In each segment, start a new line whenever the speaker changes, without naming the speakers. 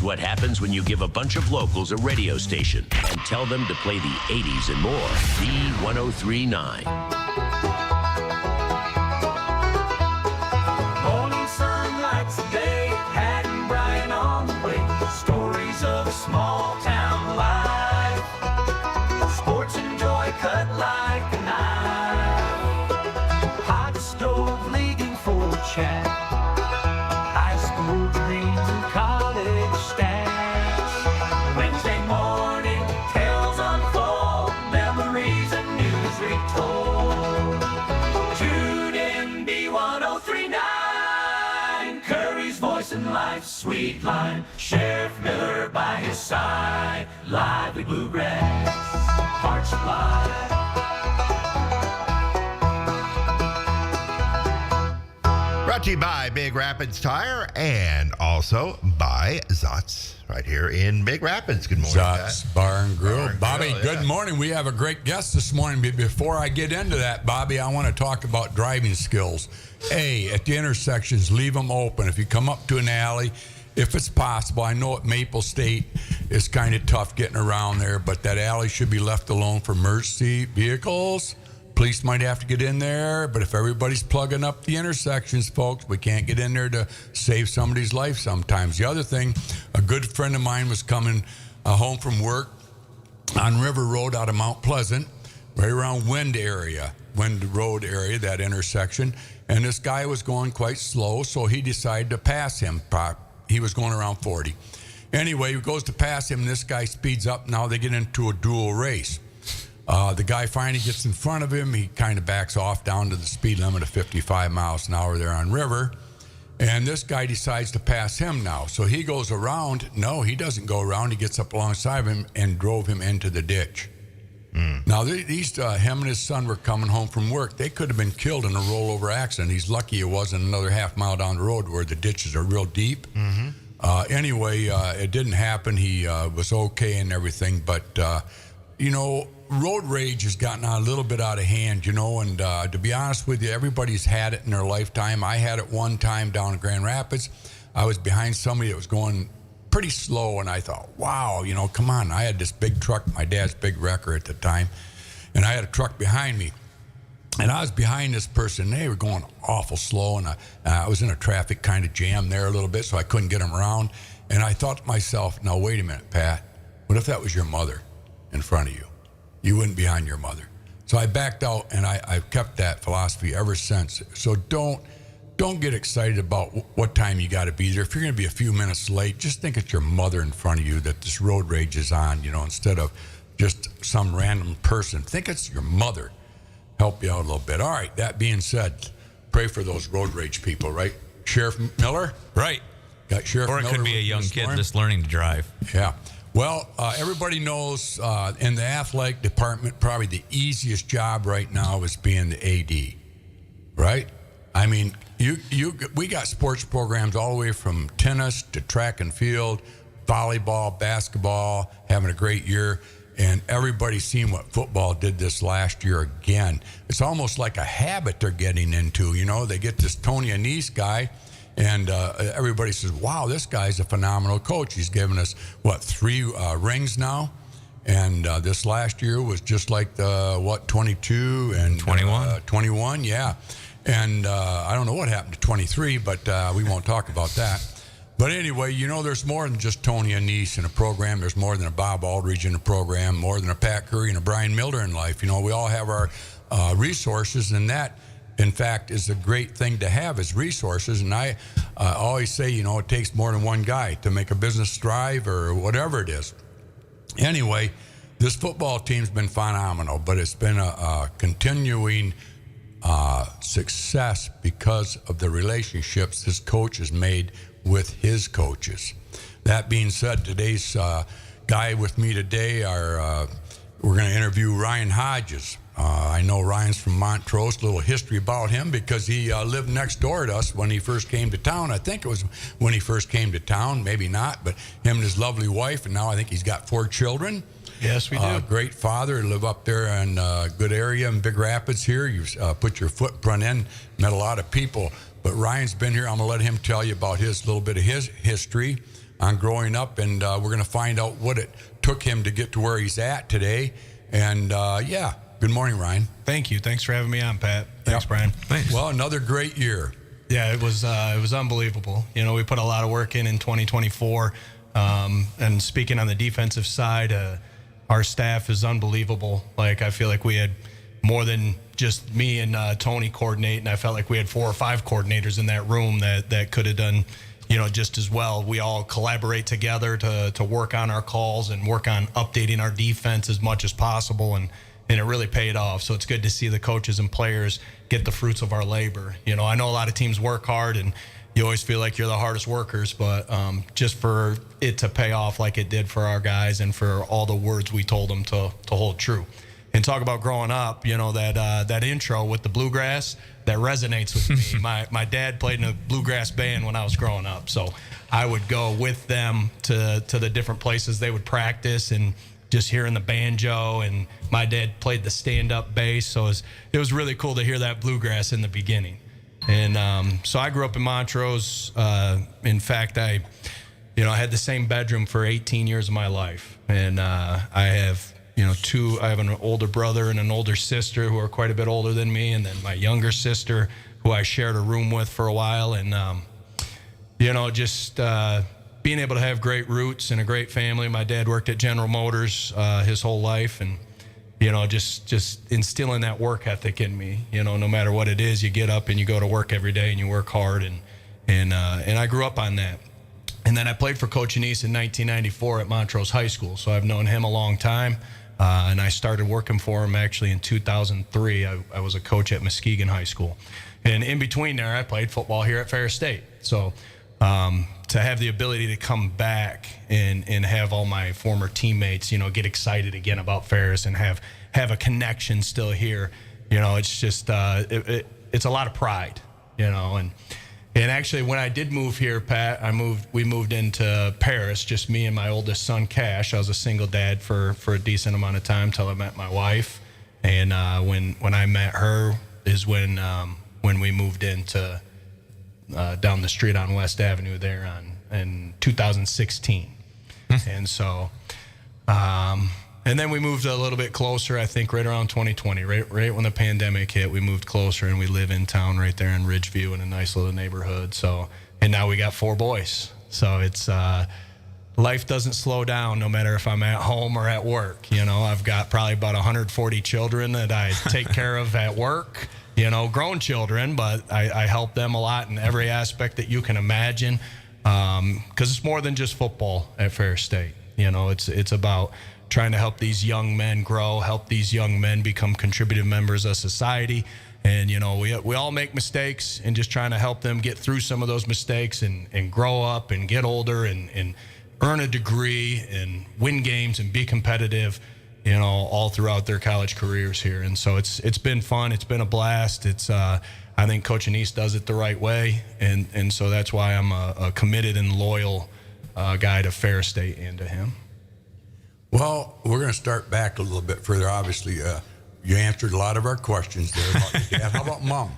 what happens when you give a bunch of locals a radio station and tell them to play the 80s and more. B1039.
Morning sun lights the day, Pat and Brian on the way. Stories of a small town life. Sports and joy cut like a knife. Hot stove leading for chat. High school dreams and college stats. Wednesday morning tales unfold. Memories and news retold. Tune in B1039. Curries voice and life's sweet line. Sheriff Miller by his side. Lively bluegrass. Hearts alive.
Brought to you by Big Rapids Tire and also by Zotz right here in Big Rapids. Good morning,
Zotz Bar and Grill.
Bar and
Bobby,
Grill,
good morning. We have a great guest this morning. But before I get into that, Bobby, I want to talk about driving skills. A, at the intersections, leave them open. If you come up to an alley, if it's possible, I know at Maple State it's kind of tough getting around there, but that alley should be left alone for emergency vehicles. Police might have to get in there, but if everybody's plugging up the intersections, folks, we can't get in there to save somebody's life sometimes. The other thing, a good friend of mine was coming home from work on River Road out of Mount Pleasant, right around Wind Road area, that intersection, and this guy was going quite slow, so he decided to pass him. He was going around 40. Anyway, he goes to pass him, and this guy speeds up. Now they get into a dual race. The guy finally gets in front of him. He kind of backs off down to the speed limit of 55 miles an hour there on River. And this guy decides to pass him now. So he goes around. No, he doesn't go around. He gets up alongside of him and drove him into the ditch. Now, him and his son were coming home from work. They could have been killed in a rollover accident. He's lucky it wasn't another half mile down the road where the ditches are real deep. Anyway, it didn't happen. He was okay and everything. But, road rage has gotten a little bit out of hand, and to be honest with you, everybody's had it in their lifetime. I had it one time down in Grand Rapids. I was behind somebody that was going pretty slow, and I thought, wow, come on. I had this big truck, my dad's big wrecker at the time, and I had a truck behind me. And I was behind this person. They were going awful slow, and I was in a traffic kind of jam there a little bit, so I couldn't get them around. And I thought to myself, now, wait a minute, Pat. What if that was your mother in front of you? You wouldn't be behind your mother. So I backed out, and I've kept that philosophy ever since. So don't get excited about what time you got to be there. If you're going to be a few minutes late, just think it's your mother in front of you that this road rage is on, instead of just some random person. Think it's your mother. Help you out a little bit. All right, that being said, pray for those road rage people, right? Sheriff Miller?
Right.
Got Sheriff
Miller. Or it could be a young kid just learning to drive.
Yeah. Well, everybody knows in the athletic department, probably the easiest job right now is being the AD, right? I mean, we got sports programs all the way from tennis to track and field, volleyball, basketball, having a great year, and everybody's seen what football did this last year again. It's almost like a habit they're getting into, They get this Tony Anise guy, and everybody says, wow, this guy's a phenomenal coach. He's given us, 3 rings now? And this last year was just like 22 and
21?
21, yeah. And I don't know what happened to 23, but we won't talk about that. But anyway, there's more than just Tony Anise in a program. There's more than a Bob Aldridge in a program, more than a Pat Curry and a Brian Milder in life. We all have our resources, and that, in fact, is a great thing to have is resources. And I always say, it takes more than one guy to make a business thrive or whatever it is. Anyway, this football team's been phenomenal, but it's been a continuing success because of the relationships this coach has made with his coaches. That being said, today's guy with me today we're going to interview Ryan Hodges. I know Ryan's from Montrose. A little history about him because he lived next door to us when he first came to town. I think it was when he first came to town, maybe not, but him and his lovely wife, and now I think he's got 4 children.
Yes, we do.
Great father, live up there in a good area in Big Rapids here. You've put your footprint in, met a lot of people. But Ryan's been here. I'm going to let him tell you about his little bit of his history. on growing up, and we're going to find out what it took him to get to where he's at today. And good morning, Ryan.
Thank you. Thanks for having me on, Pat. Thanks, Brian.
Thanks.
Well, another great year.
Yeah, it was unbelievable. We put a lot of work in 2024. And speaking on the defensive side, our staff is unbelievable. Like, I feel like we had more than just me and Tony coordinate, and I felt like we had 4 or 5 coordinators in that room that could have done, just as well. We all collaborate together to work on our calls and work on updating our defense as much as possible, and it really paid off. So it's good to see the coaches and players get the fruits of our labor. I know a lot of teams work hard, and you always feel like you're the hardest workers, but just for it to pay off like it did for our guys and for all the words we told them to hold true. And talk about growing up, that intro with the bluegrass, that resonates with me. My dad played in a bluegrass band when I was growing up, so I would go with them to the different places they would practice, and just hearing the banjo, and my dad played the stand-up bass, so it was really cool to hear that bluegrass in the beginning. And so I grew up in Montrose. In fact, I had the same bedroom for 18 years of my life, and I have I have an older brother and an older sister who are quite a bit older than me, and then my younger sister who I shared a room with for a while. And just being able to have great roots and a great family. My dad worked at General Motors his whole life, and just instilling that work ethic in me. No matter what it is, you get up and you go to work every day and you work hard, and I grew up on that. And then I played for Coach Anise in 1994 at Montrose High School, so I've known him a long time. And I started working for him actually in 2003. I was a coach at Muskegon High School. And in between there, I played football here at Ferris State. So to have the ability to come back and have all my former teammates, get excited again about Ferris and have a connection still here, it's just, it's a lot of pride, And actually, when I did move here, Pat, we moved into Paris, just me and my oldest son, Cash. I was a single dad for a decent amount of time till I met my wife. And when I met her is when we moved into down the street on West Avenue there in 2016. And so, and then we moved a little bit closer, I think right around 2020, right when the pandemic hit. We moved closer, and we live in town right there in Ridgeview in a nice little neighborhood. So, and now we got 4 boys. So it's life doesn't slow down no matter if I'm at home or at work. I've got probably about 140 children that I take care of at work. Grown children, but I help them a lot in every aspect that you can imagine, because it's more than just football at Ferris State. It's about trying to help these young men grow, help these young men become contributive members of society. And, we all make mistakes, and just trying to help them get through some of those mistakes and grow up and get older and earn a degree and win games and be competitive, all throughout their college careers here. And so it's been fun. It's been a blast. I think Coach Anise does it the right way. And so that's why I'm a committed and loyal guy to Ferris State and to him.
Well, we're going to start back a little bit further. Obviously, you answered a lot of our questions there about your dad. How about Mom?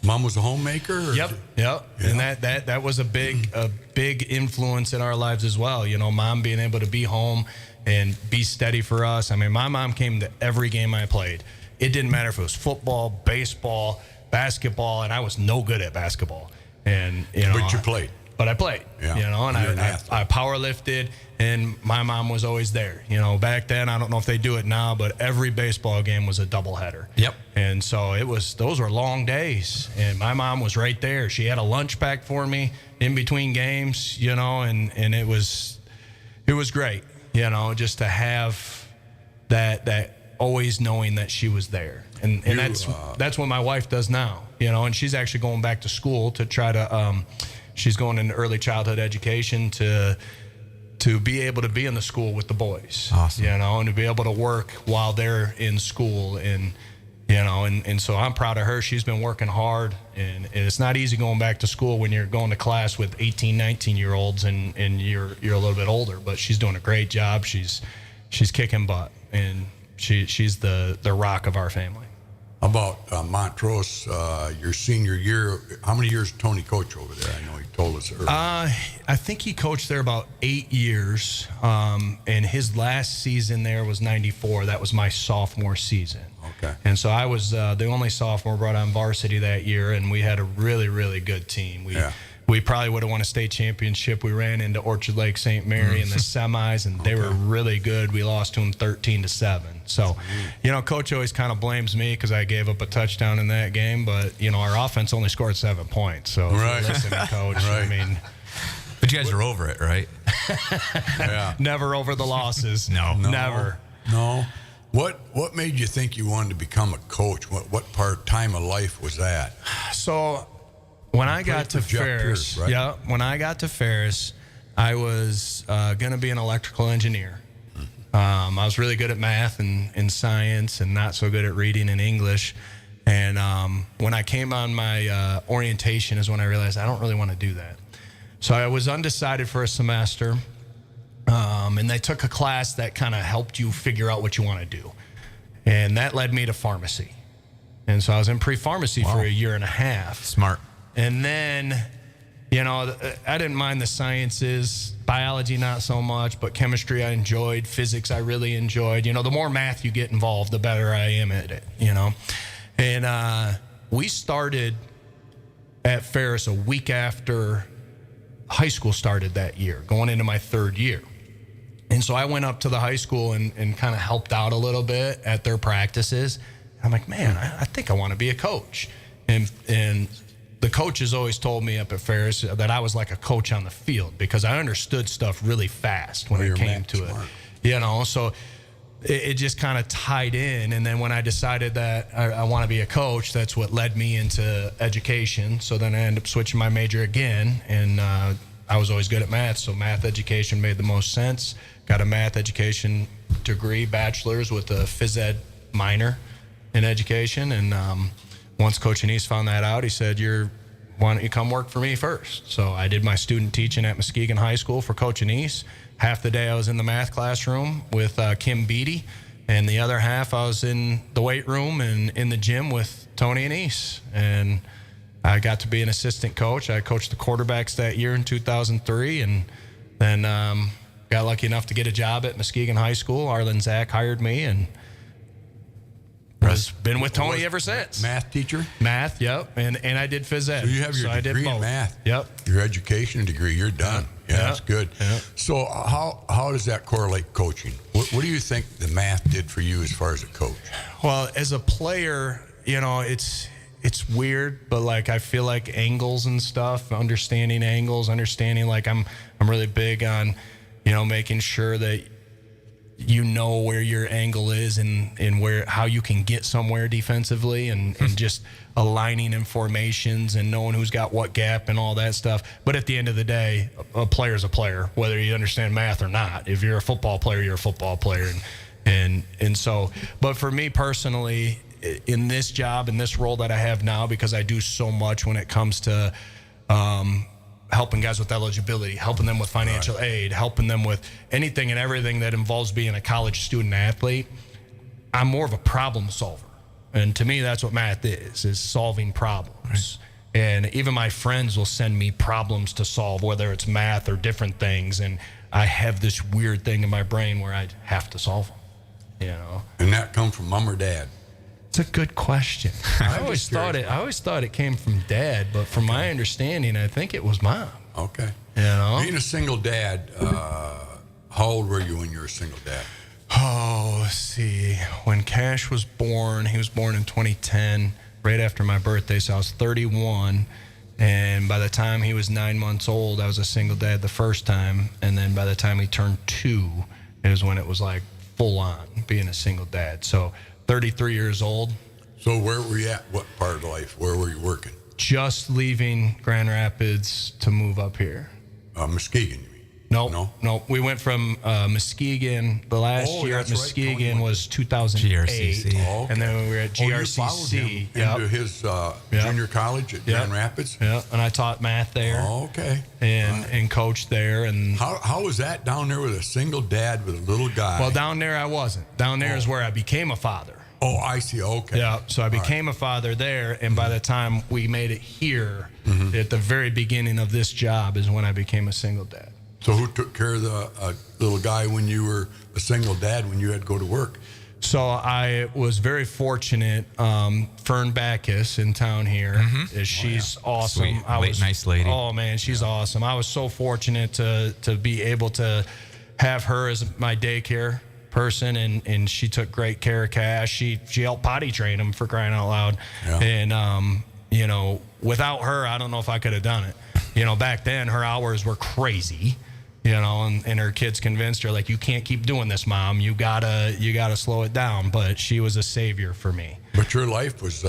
Mom was a homemaker?
Yep.
Yeah.
And that was a big influence in our lives as well. Mom being able to be home and be steady for us. I mean, my mom came to every game I played. It didn't matter if it was football, baseball, basketball, and I was no good at basketball. And
But you played.
But I played,
Yeah.
And I power lifted, and my mom was always there. Back then, I don't know if they do it now, but every baseball game was a doubleheader.
Yep.
And so those were long days, and my mom was right there. She had a lunch pack for me in between games, and it was great, just to have that always knowing that she was there. And that's what my wife does now, and she's actually going back to school to try to she's going into early childhood education to be able to be in the school with the boys.
Awesome.
And to be able to work while they're in school, and so I'm proud of her. She's been working hard, and it's not easy going back to school when you're going to class with 18, 19-year-olds and you're a little bit older, but she's doing a great job. She's kicking butt, and she's the rock of our family.
About Montrose, your senior year, how many years did Tony coach over there? I know he told us earlier.
I think he coached there about 8 years, and his last season there was 94. That was my sophomore season.
Okay.
And so I was the only sophomore brought on varsity that year, and we had a really, really good team. We probably would have won a state championship. We ran into Orchard Lake St. Mary in the semis, and they were really good. We lost to them 13-7. So, Coach always kind of blames me because I gave up a touchdown in that game. But, our offense only scored 7 points. So, if you're listening, Coach, I mean.
But you guys are over it, right?
Yeah.
Never over the losses.
No.
Never.
No. What made you think you wanted to become a coach? What time of life was that?
So, when I got to Ferris,
Pierce, right?
when I got to Ferris, I was going to be an electrical engineer. I was really good at math and science, and not so good at reading and English. And when I came on my orientation is when I realized I don't really want to do that. So I was undecided for a semester, and they took a class that kind of helped you figure out what you want to do. And that led me to pharmacy. And so I was in pre-pharmacy for a year and a half.
Smart.
And then, I didn't mind the sciences, biology not so much, but chemistry I enjoyed, physics I really enjoyed. The more math you get involved, the better I am at it, And we started at Ferris a week after high school started that year, going into my 3rd year. And so I went up to the high school and kind of helped out a little bit at their practices. I'm like, man, I think I want to be a coach. And the coaches always told me up at Ferris that I was like a coach on the field because I understood stuff really fast when it came to it. So it just kind of tied in. And then when I decided that I want to be a coach, that's what led me into education. So then I ended up switching my major again. And I was always good at math, so math education made the most sense. Got a math education degree, bachelor's, with a phys ed minor in education. And once Coach Anise found that out, he said, why don't you come work for me first? So I did my student teaching at Muskegon High School for Coach Anise. Half the day I was in the math classroom with Kim Beatty, and the other half I was in the weight room and in the gym with Tony Anise. And I got to be an assistant coach. I coached the quarterbacks that year in 2003, and then got lucky enough to get a job at Muskegon High School. Arlen Zach hired me, and been with Tony ever since.
Math teacher?
Math, yep. And I did phys ed.
So you have your degree in math.
Yep.
Your education degree, you're done. Yeah, that's good. Yep. So how does that correlate coaching? What do you think the math did for you as far as a coach?
Well, as a player, it's weird, but like I feel like angles and stuff, understanding angles, like I'm really big on, making sure that where your angle is and how you can get somewhere defensively and just aligning in formations and knowing who's got what gap and all that stuff. But at the end of the day, a player's a player, whether you understand math or not. If you're a football player, you're a football player. And so, but for me personally, in this job, in this role that I have now, because I do so much when it comes to helping guys with eligibility, helping them with financial aid, helping them with anything and everything that involves being a college student athlete, I'm more of a problem solver. And to me, that's what math is solving problems. Right. And even my friends will send me problems to solve, whether it's math or different things. And I have this weird thing in my brain where I have to solve them,
And that come from mom or dad?
It's a good question. I always thought it came from dad, but from my understanding, I think it was mom.
Okay. Being a single dad, how old were you when you were a single dad?
Oh, let's see. When Cash was born, he was born in 2010, right after my birthday, so I was 31. And by the time he was 9 months old, I was a single dad the first time. And then by the time he turned 2, it was when it was like full on being a single dad. So 33 years old.
So where were you at? What part of life? Where were you working?
Just leaving Grand Rapids to move up here.
Muskegon, you mean?
No. We went from Muskegon. The last year at Muskegon was 2008.
GRCC.
Oh, okay. And then we were at GRCC.
You followed him into his junior college at Grand Rapids?
Yeah, and I taught math there.
Oh, okay.
And coached there. And
how was that down there with a single dad with a little guy?
Well, down there I wasn't. Down there is where I became a father.
Oh, I see. Okay.
Yeah, so I became a father there, and by the time we made it here, at the very beginning of this job is when I became a single dad.
So who took care of the little guy when you were a single dad when you had to go to work?
So I was very fortunate. Fern Backus in town here, she's awesome.
Sweet. Nice lady.
Oh man, she's awesome. I was so fortunate to be able to have her as my daycare person, and she took great care of Cash. She helped potty train him, for crying out loud.
Yeah.
And you know, without her, I don't know if I could have done it. You know, back then her hours were crazy. You know, and her kids convinced her, like, you can't keep doing this, Mom. You gotta slow it down. But she was a savior for me.
But your life was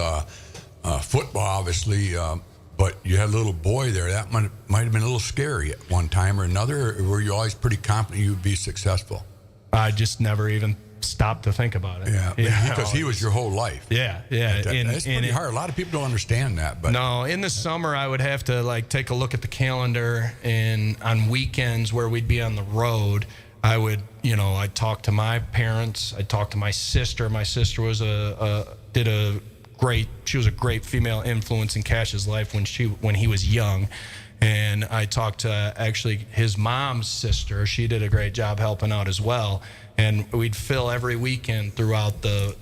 football, obviously. But you had a little boy there. That might have been a little scary at one time or another. Or were you always pretty confident you would be successful?
I just never even stopped to think about it.
Yeah, because he was your whole life.
Yeah.
It's pretty hard. A lot of people don't understand that. But
no, in the summer I would have to like take a look at the calendar, and on weekends where we'd be on the road, I would, you know, I'd talk to my parents, I'd talk to my sister. My sister was she was a great female influence in Cash's life when he was young. And I talked to actually his mom's sister. She did a great job helping out as well. And we'd fill every weekend throughout throughout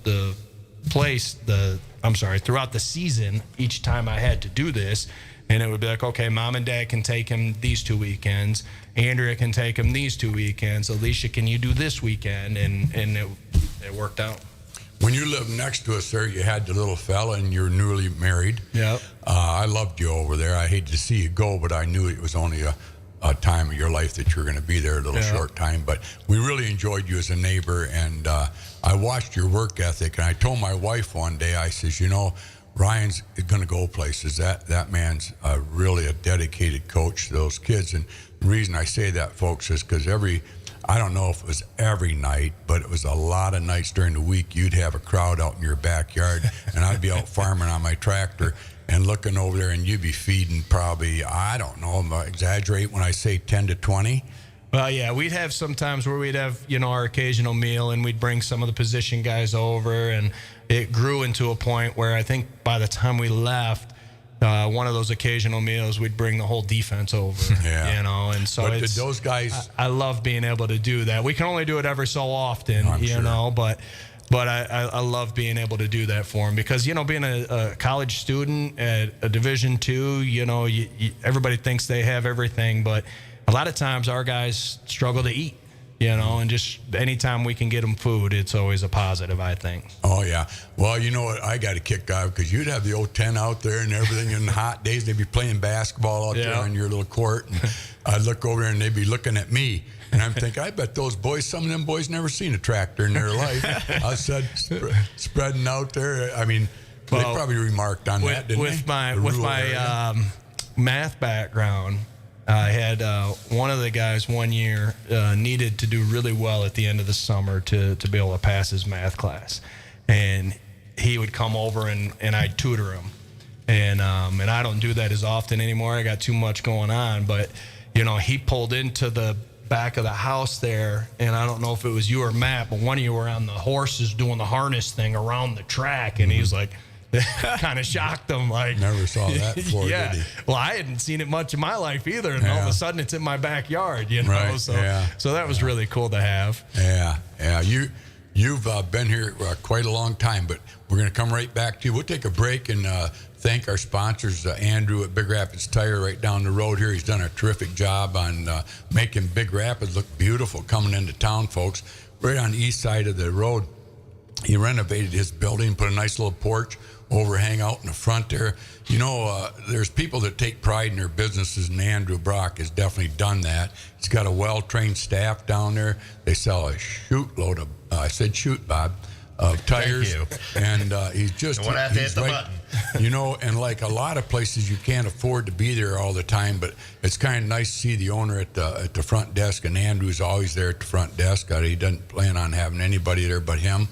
the season, each time I had to do this. And it would be like, okay, Mom and Dad can take him these 2 weekends. Andrea can take him these 2 weekends. Alicia, can you do this weekend? And it worked out.
when you lived next to us there, you had the little fella and you're newly married.
Yep.
I loved you over there. I hate to see you go, but I knew it was only a time of your life that you were going to be there, a little short time. But we really enjoyed you as a neighbor, and I watched your work ethic. And I told my wife one day, I says, you know, Ryan's going to go places. That man's really a dedicated coach to those kids. And the reason I say that, folks, is because I don't know if it was every night, but it was a lot of nights during the week. You'd have a crowd out in your backyard, and I'd be out farming on my tractor and looking over there, and you'd be feeding probably, I don't know, I'm gonna exaggerate when I say 10 to 20.
Well, yeah, we'd have some times where we'd have, you know, our occasional meal, and we'd bring some of the position guys over, and it grew into a point where I think by the time we left, one of those occasional meals, we'd bring the whole defense over, you know, and so
but those guys,
I love being able to do that. We can only do it every so often, you know, but I love being able to do that for them because, you know, being a college student at a Division II, you know, everybody thinks they have everything, but a lot of times our guys struggle to eat. You know, and just anytime we can get them food, it's always a positive, I think.
Oh, yeah. Well, you know what? I got a kick out because you'd have the old tent out there and everything. In the hot days, they'd be playing basketball out there on your little court. And I'd look over there and they'd be looking at me. And I'm thinking, I bet those boys, some of them boys never seen a tractor in their life. I said, spreading out there. I mean, they probably remarked on that, didn't they?
With my math background, I had one of the guys one year needed to do really well at the end of the summer to be able to pass his math class. And he would come over and I'd tutor him. And I don't do that as often anymore. I got too much going on. But, you know, he pulled into the back of the house there, and I don't know if it was you or Matt, but one of you were on the horses doing the harness thing around the track. And he's like, kind of shocked him, like,
never saw that before, did he?
Well, I hadn't seen it much in my life either, and all of a sudden it's in my backyard, you know.
Right.
So that was really cool to have.
Yeah. You've been here quite a long time, but we're going to come right back to you. We'll take a break and thank our sponsors, Andrew at Big Rapids Tire right down the road here. He's done a terrific job on making Big Rapids look beautiful coming into town, folks. Right on the east side of the road, he renovated his building, put a nice little porch, overhang out in the front there. You know, there's people that take pride in their businesses, and Andrew Brock has definitely done that. He's got a well-trained staff down there. They sell a shootload of, I said shoot, Bob, of tires.
Thank you.
And he's just,
Don't have to hit the
right,
button.
you know, and like a lot of places, you can't afford to be there all the time, but it's kind of nice to see the owner at the front desk, and Andrew's always there at the front desk. He doesn't plan on having anybody there but him.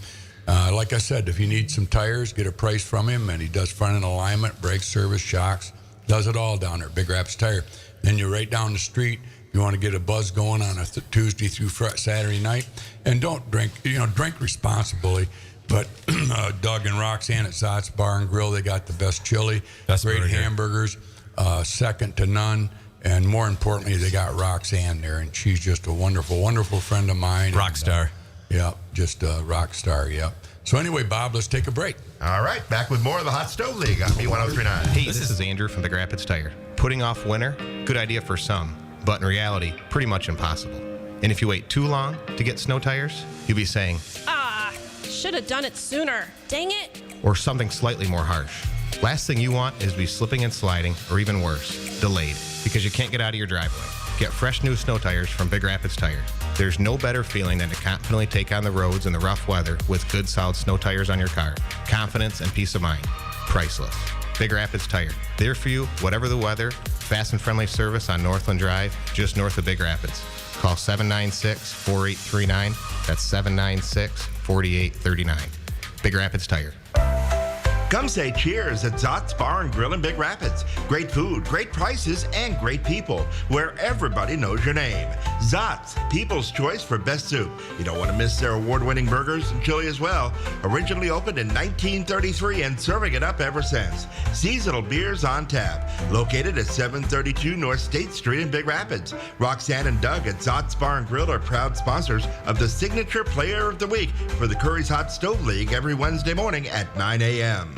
Like I said, if you need some tires, get a price from him, and he does front end alignment, brake service, shocks, does it all down there, Big Rapids Tire. Then you're right down the street. You want to get a buzz going on a Tuesday through Saturday night, and don't drink. You know, drink responsibly. But Doug and Roxanne at Zott's Bar and Grill, they got the best chili,
Best
great
burger.
hamburgers, second to none. And more importantly, they got Roxanne there, and she's just a wonderful, wonderful friend of mine.
Rock star.
Yeah, just a rock star, yeah. So anyway, Bob, let's take a break.
All right, back with more of the Hot Stove League on B1039.
Hey, this is Andrew from the Big Rapids Tire. Putting off winter, good idea for some, but in reality, pretty much impossible. And if you wait too long to get snow tires, you'll be saying,
should have done it sooner. Dang it.
or something slightly more harsh. Last thing you want is to be slipping and sliding, or even worse, delayed, because you can't get out of your driveway. Get fresh new snow tires from Big Rapids Tire. There's no better feeling than to confidently take on the roads in the rough weather with good solid snow tires on your car. Confidence and peace of mind. Priceless. Big Rapids Tire. There for you, whatever the weather. Fast and friendly service on Northland Drive, just north of Big Rapids. Call 796-4839. That's 796-4839. Big Rapids Tire.
Come say cheers at Zott's Bar and Grill in Big Rapids. Great food, great prices, and great people, where everybody knows your name. Zott's, people's choice for best soup. You don't want to miss their award-winning burgers and chili as well. Originally opened in 1933 and serving it up ever since. Seasonal beers on tap. Located at 732 North State Street in Big Rapids. Roxanne and Doug at Zott's Bar and Grill are proud sponsors of the Signature Player of the Week for the Curries Hot Stove League every Wednesday morning at 9 a.m.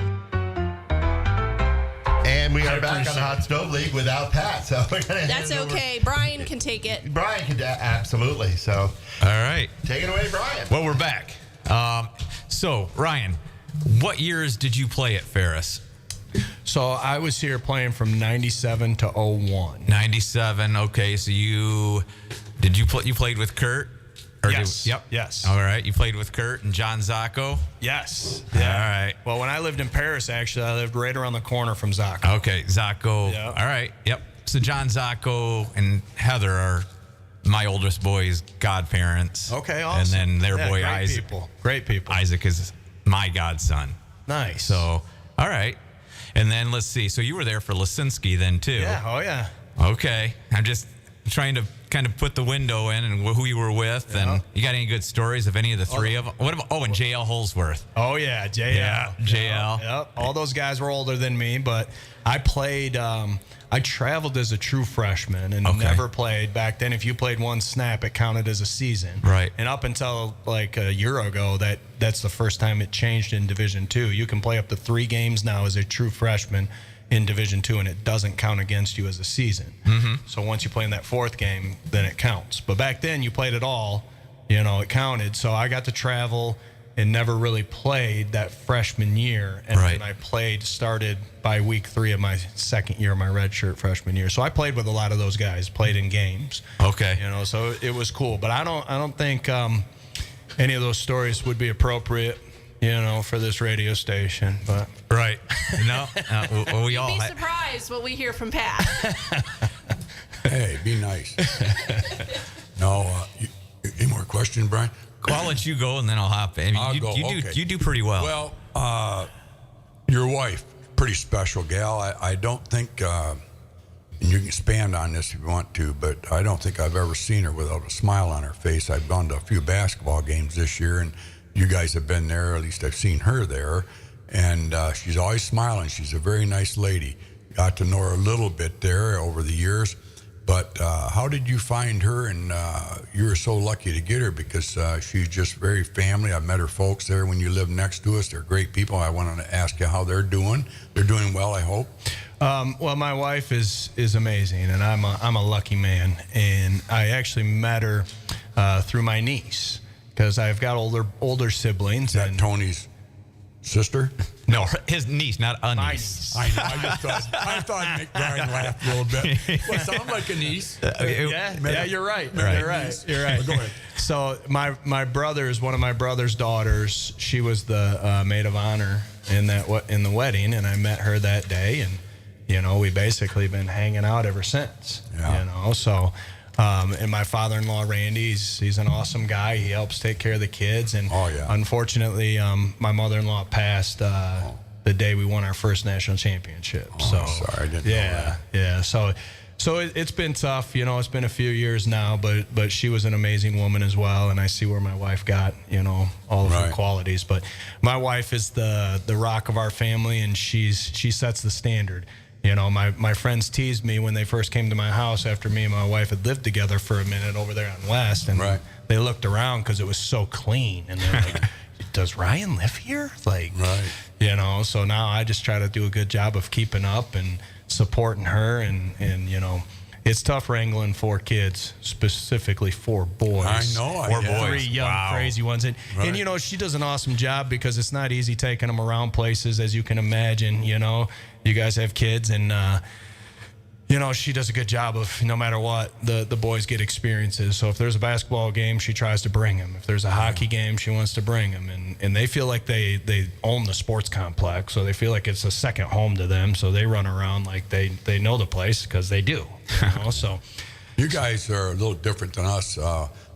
And we are back on the Hot Stove League without Pat, so we're gonna
That's
hand it over.
okay. Brian can take it.
Brian can absolutely. So
All right.
take it away, Brian.
Well, we're back. So, Ryan, what years did you play at Ferris?
So I was here playing from 97 to 01.
97. Okay, so you played with Kurt?
Yes.
Yep.
Yes.
All right. You played with Kurt and John Zacco?
Yes.
All right.
Well, when I lived in Paris, actually, I lived right around the corner from Zacco.
Okay, Zacco.
Yep.
All right. Yep. So John Zacco and Heather are my oldest boy's godparents.
Okay, awesome.
And then their boy
great
Isaac.
People. Great people.
Isaac is my godson.
Nice.
So, all right. And then let's see. So you were there for Lisinski then too.
Yeah. Oh, yeah.
Okay. I'm just trying to kind of put the window in and who you were with.
Yeah.
And you got any good stories of any of the three of them? What about, and JL Holsworth.
Oh, yeah. JL.
Yeah, JL.
Yep. All those guys were older than me, but I played, I traveled as a true freshman and
Okay.
never played. Back then, if you played one snap, it counted as a season.
Right.
And up until like a year ago, that's the first time it changed in Division II. You can play up to 3 games now as a true freshman in Division II, and it doesn't count against you as a season. Mm-hmm. So once you play in that 4th game, then it counts. But back then, you played it all, it counted. So I got to travel and never really played that freshman year. And
Right.
then I started by week 3 of my second year, my redshirt freshman year. So I played with a lot of those guys, played in games.
Okay.
So it was cool. But I don't think any of those stories would be appropriate, for this radio station. But
Right. No. We all.
Be surprised what we hear from Pat.
Hey, be nice. No, any more questions, Brian?
Well, I'll let you go and then I'll hop in.
I'll go, okay.
You do pretty well.
Well, your wife, pretty special gal. I don't think, and you can expand on this if you want to, but I don't think I've ever seen her without a smile on her face. I've gone to a few basketball games this year, and you guys have been there, or at least I've seen her there, and she's always smiling. She's a very nice lady. Got to know her a little bit there over the years, but how did you find her? And you were so lucky to get her because she's just very family. I met her folks there when you lived next to us. They're great people. I wanted to ask you how they're doing. They're doing well, I hope.
Well, my wife is amazing, and I'm a lucky man. And I actually met her through my niece because I've got older siblings.
Is that
and
Tony's sister?
no, his niece, not a
my
niece.
niece.
I know. I thought I'd make Brian laugh a little bit. Well, sound like a niece.
Yeah, you're right.
Right.
You're right.
Go ahead.
So my brother's one of my brother's daughters. She was the maid of honor in the wedding, and I met her that day, and we basically been hanging out ever since.
Yeah.
So. And my father-in-law Randy, he's an awesome guy. He helps take care of the kids. And
Oh, yeah.
unfortunately, my mother-in-law passed the day we won our first national championship.
Oh, sorry, I didn't know that.
Yeah. So So it's been tough. It's been a few years now, but she was an amazing woman as well, and I see where my wife got, all of her qualities. But my wife is the rock of our family, and she sets the standard. My friends teased me when they first came to my house after me and my wife had lived together for a minute over there on West, and they looked around because it was so clean, and they're like, does Ryan live here? So now I just try to do a good job of keeping up and supporting her, and it's tough wrangling 4 kids, specifically 4 boys.
I know.
4 boys. 3 young, crazy ones. And she does an awesome job because it's not easy taking them around places, as you can imagine. You guys have kids, and she does a good job of, no matter what, the boys get experiences. So if there's a basketball game, she tries to bring them. If there's a hockey game, she wants to bring them. And they feel like they own the sports complex, so they feel like it's a second home to them. So they run around like they know the place, because they do. So
you guys are a little different than us.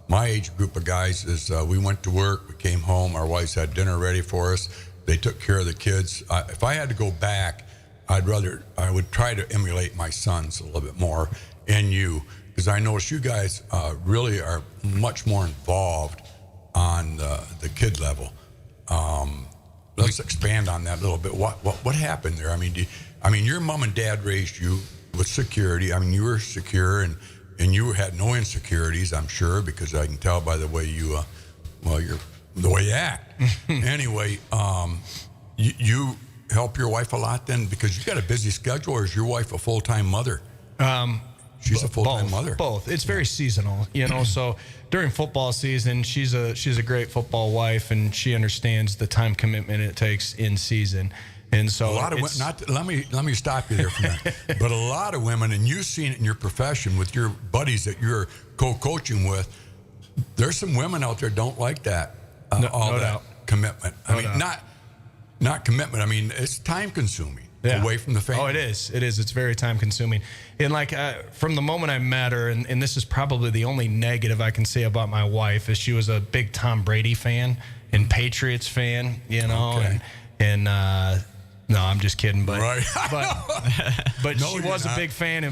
My age group of guys is we went to work, we came home, our wives had dinner ready for us. They took care of the kids. If I had to go back, I would try to emulate my sons a little bit more, and you, because I notice you guys really are much more involved on the kid level. Let's expand on that a little bit. What happened there? I mean, your mom and dad raised you with security. I mean, you were secure, and you had no insecurities, I'm sure, because I can tell by the way you, the way you act. Anyway, you help your wife a lot then, because you got a busy schedule, or is your wife a full-time mother? She's a full-time mother.
Both. It's very seasonal, So during football season, she's a great football wife, and she understands the time commitment it takes in season. And so
a lot of let me stop you there for a minute. But a lot of women, and you've seen it in your profession with your buddies that you're co-coaching with, there's some women out there don't like that all that commitment. I mean, not commitment. I mean, it's time consuming away from the family.
Oh, it is. It's very time consuming. And from the moment I met her, and this is probably the only negative I can say about my wife, is she was a big Tom Brady fan and Patriots fan,
Okay.
and no, I'm just kidding, but but
No,
she
you're
was
not.
a big fan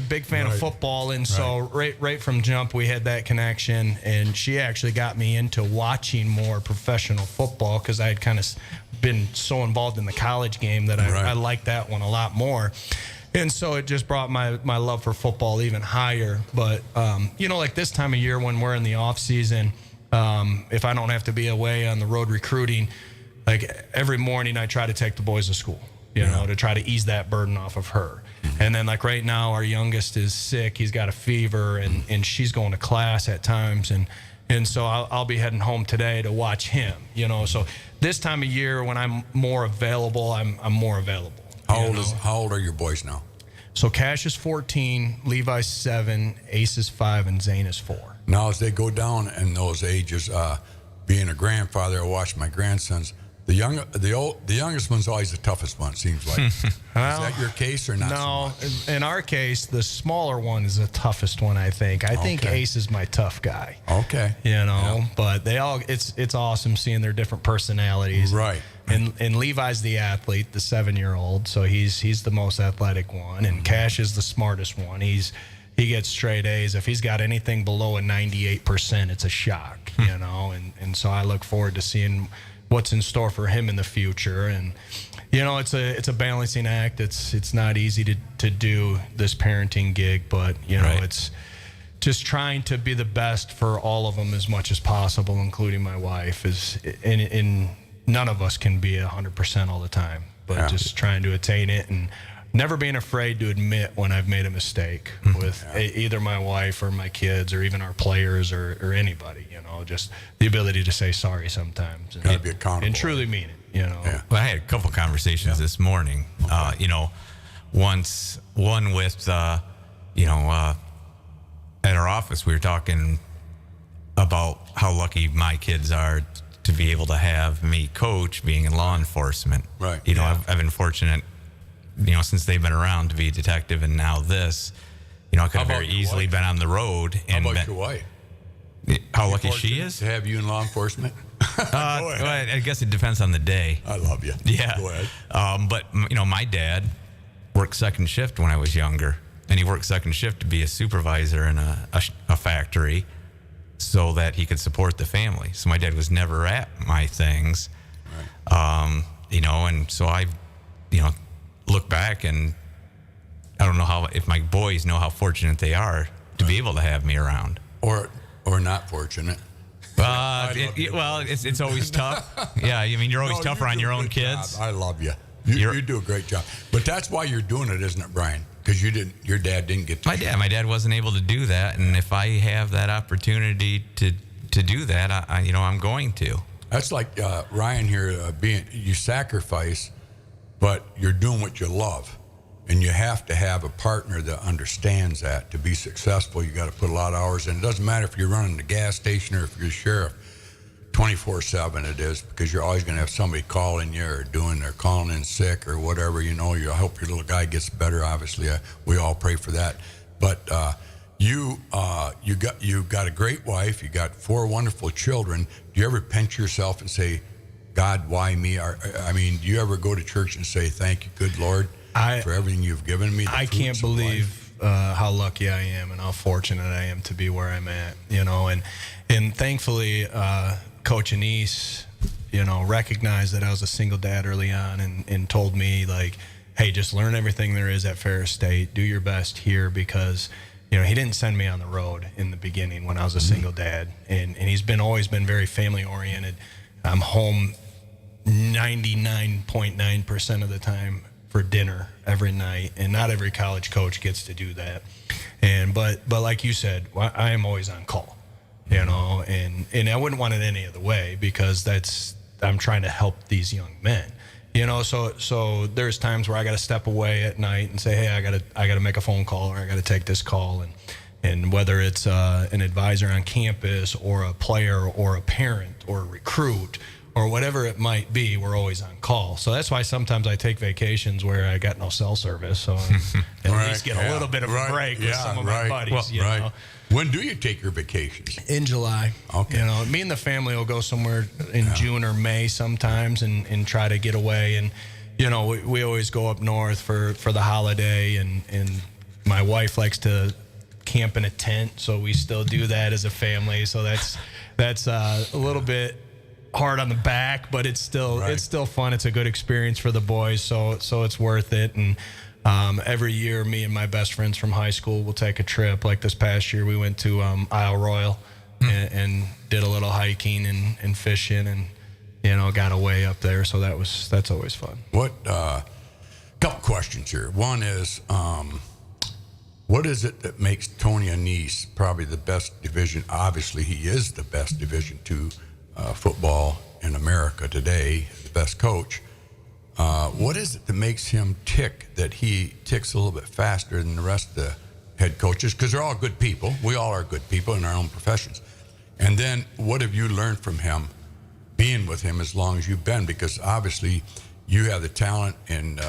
of football, and so right from jump we had that connection, and she actually got me into watching more professional football, because I had kind of been so involved in the college game that I liked that one a lot more. And so it just brought my love for football even higher. But like this time of year when we're in the off season, if I don't have to be away on the road recruiting, like every morning I try to take the boys to school, to try to ease that burden off of her. And then like right now, our youngest is sick. He's got a fever, and she's going to class at times. And so I'll be heading home today to watch him, So this time of year when I'm more available, I'm more available.
How old are your boys now?
So Cash is 14, Levi's 7, Ace is 5, and Zane is 4.
Now, as they go down in those ages, being a grandfather, I watch my grandsons. The youngest one's always the toughest one, it seems like. Is that your case or not?
No,
so much?
In our case, the smaller one is the toughest one, I think. I think Ace is my tough guy.
Okay.
But they all, it's awesome seeing their different personalities.
Right.
And Levi's the athlete, the 7-year-old, so he's the most athletic one, and Cash is the smartest one. He gets straight A's. If he's got anything below a 98%, it's a shock, and so I look forward to seeing what's in store for him in the future. And it's a balancing act. It's not easy to do this parenting gig, but it's just trying to be the best for all of them as much as possible, including my wife. In none of us can be 100% all the time, but just trying to attain it, and never being afraid to admit when I've made a mistake with either my wife or my kids or even our players or anybody, just the ability to say sorry sometimes.
Gotta be accountable.
And truly mean it,
Well, I had a couple conversations this morning, one with, at our office, we were talking about how lucky my kids are to be able to have me coach, being in law enforcement.
Right.
I've been fortunate, since they've been around, to be a detective, and now this, I could have very easily been on the road.
How about your wife?
How lucky she is
to have you in law enforcement?
Well, I guess it depends on the day.
I love you.
Yeah.
Go ahead.
But my dad worked second shift when I was younger, and he worked second shift to be a supervisor in a factory so that he could support the family. So my dad was never at my things, and so I, look back, and I don't know if my boys know how fortunate they are to be able to have me around.
Or not fortunate.
It's always tough. Yeah, I mean, you're always tougher on your own kids.
Job. I love you. You do a great job. But that's why you're doing it, isn't it, Brian? Because your dad didn't get to.
My dad wasn't able to do that, and if I have that opportunity to do that, I'm going to.
That's like Ryan here you sacrifice, but you're doing what you love. And you have to have a partner that understands that. To be successful, you got to put a lot of hours in. It doesn't matter if you're running the gas station or if you're a sheriff. 24/7 it is, because you're always going to have somebody calling you or they're calling in sick or whatever. You hope your little guy gets better. Obviously, we all pray for that. But you got a great wife. You got 4 wonderful children. Do you ever pinch yourself and say, God, why me? Do you ever go to church and say, thank you, good Lord, for everything you've given me?
I can't believe how lucky I am and how fortunate I am to be where I'm at, and thankfully, Coach Anise, recognized that I was a single dad early on and told me, like, hey, just learn everything there is at Ferris State, do your best here, because, he didn't send me on the road in the beginning when I was a single dad, and he's always been very family oriented. I'm home 99.9% of the time for dinner every night, and not every college coach gets to do that. But like you said, I am always on call, and I wouldn't want it any other way, because I'm trying to help these young men, so there's times where I got to step away at night and say, hey, I got to make a phone call, or I got to take this call, and whether it's an advisor on campus or a player or a parent or a recruit or whatever it might be, we're always on call. So that's why sometimes I take vacations where I got no cell service, so at least get a little bit of a break with some of my buddies.
When do you take your vacations?
In July.
Okay.
Me and the family will go somewhere in June or May sometimes and try to get away. And, we always go up north for the holiday, and my wife likes to camp in a tent, so we still do that as a family. So that's a little bit hard on the back, but it's still fun. It's a good experience for the boys, so it's worth it. And every year, me and my best friends from high school will take a trip. Like this past year, we went to Isle Royal and did a little hiking and fishing, and got away up there. So that's always fun.
Couple questions here. One is, what is it that makes Tony Anise probably the best division? Obviously, he is the best Division II football in America today, the best coach. What is it that makes him tick, that he ticks a little bit faster than the rest of the head coaches? Because they're all good people. We all are good people in our own professions. And then what have you learned from him, being with him as long as you've been? Because obviously you have the talent, and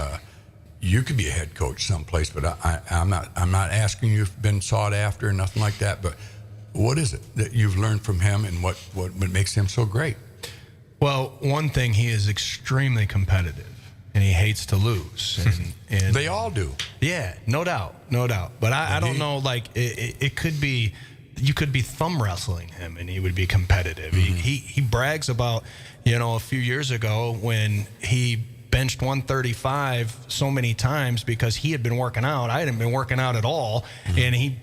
you could be a head coach someplace, but I'm not asking you if you've been sought after or nothing like that. But what is it that you've learned from him, and what makes him so great?
Well, one thing, he is extremely competitive, and he hates to lose. And
they all do.
Yeah, no doubt. But I don't know, like, it could be, you could be thumb wrestling him and he would be competitive. Mm-hmm. He brags about, a few years ago when he benched 135 so many times because he had been working out. I hadn't been working out at all, and he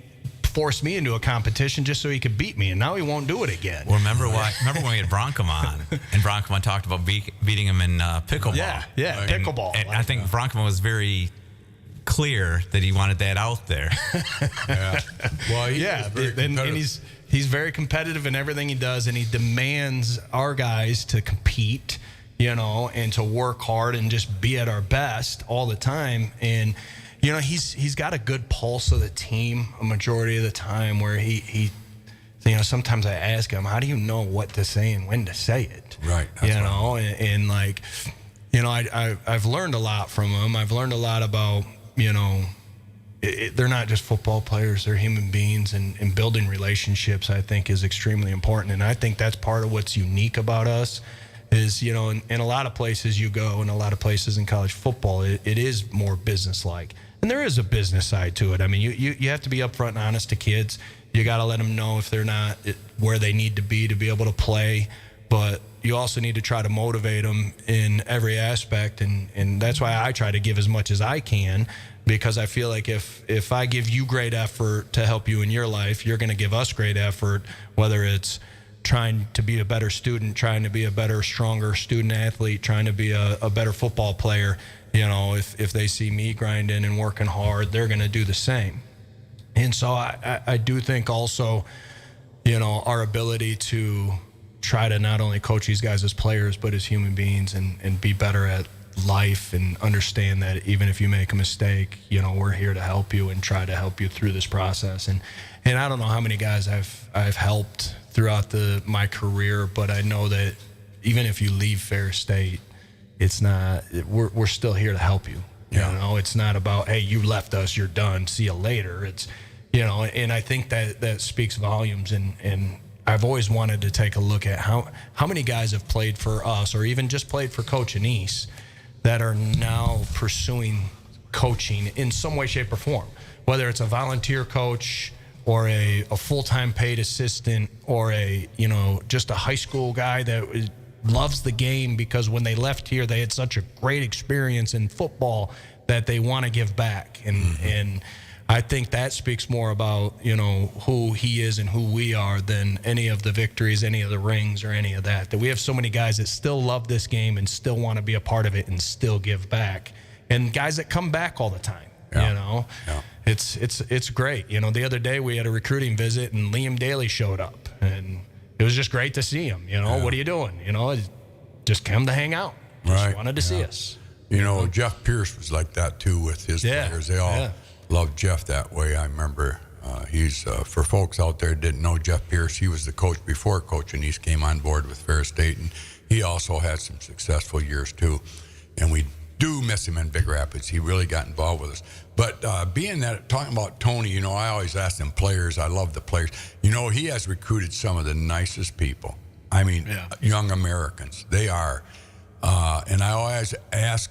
forced me into a competition just so he could beat me, and now he won't do it again.
Well, remember when we had Bronkham on, and Bronkham talked about beating him in pickleball.
Yeah, pickleball.
And I think Bronkham was very clear that he wanted that out there.
Yeah. Well,
and he's very competitive in everything he does, and he demands our guys to compete, and to work hard and just be at our best all the time. And he's got a good pulse of the team a majority of the time, where he sometimes I ask him, how do you know what to say and when to say it?
Right.
I've learned a lot from him. I've learned a lot about, they're not just football players, they're human beings, and building relationships, I think, is extremely important. And I think that's part of what's unique about us is, in a lot of places you go, in a lot of places in college football, it is more business-like. And there is a business side to it. I mean, you have to be upfront and honest to kids. You got to let them know if they're not where they need to be able to play. But you also need to try to motivate them in every aspect. And that's why I try to give as much as I can, because I feel like if I give you great effort to help you in your life, you're going to give us great effort, whether it's trying to be a better student, trying to be a better, stronger student athlete, trying to be a better football player. You know, if they see me grinding and working hard, they're going to do the same. And so I do think also, you know, our ability to try to not only coach these guys as players, but as human beings and be better at life and understand that even if you make a mistake, you know, we're here to help you and try to help you through this process. And I don't know how many guys I've helped throughout my career, but I know that even if you leave Ferris State, it's not, we're still here to help you.
Yeah.
You know, it's not about, hey, you left us, you're done, see you later. It's, you know, and I think that speaks volumes. And I've always wanted to take a look at how many guys have played for us or even just played for Coach Anise that are now pursuing coaching in some way, shape, or form, whether it's a volunteer coach or a full-time paid assistant or just a high school guy that loves the game because when they left here, they had such a great experience in football that they want to give back. And I think that speaks more about, you know, who he is and who we are than any of the victories, any of the rings or any of that. That we have so many guys that still love this game and still want to be a part of it and still give back. And guys that come back all the time, you know. Yeah. It's great. You know, the other day we had a recruiting visit and Liam Daly showed up. And it was just great to see him. You know, what are you doing? You know, just come to hang out. Just wanted to see us.
You know, Jeff Pierce was like that too with his players. They all loved Jeff that way. I remember he's, for folks out there that didn't know Jeff Pierce, he was the coach before Coach Anise came on board with Ferris State. And he also had some successful years too. And we do miss him in Big Rapids. He really got involved with us. But talking about Tony, you know, I always ask them players. I love the players. You know, he has recruited some of the nicest people. I mean, young Americans. They are. And I always ask,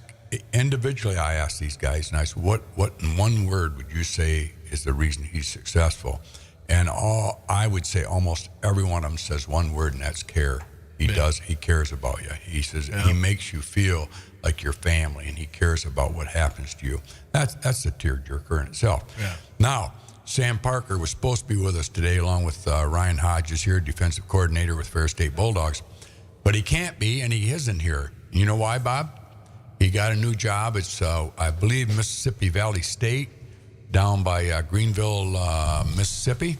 individually, I ask these guys, and I say, what in one word would you say is the reason he's successful? And I would say almost every one of them says one word, and that's care. He cares about you. He says he makes you feel like your family, and he cares about what happens to you. That's the tearjerker in itself. Yeah. Now, Sam Parker was supposed to be with us today, along with Ryan Hodges here, defensive coordinator with Ferris State Bulldogs, but he can't be, and he isn't here. You know why, Bob? He got a new job. It's I believe Mississippi Valley State, down by Greenville, Mississippi.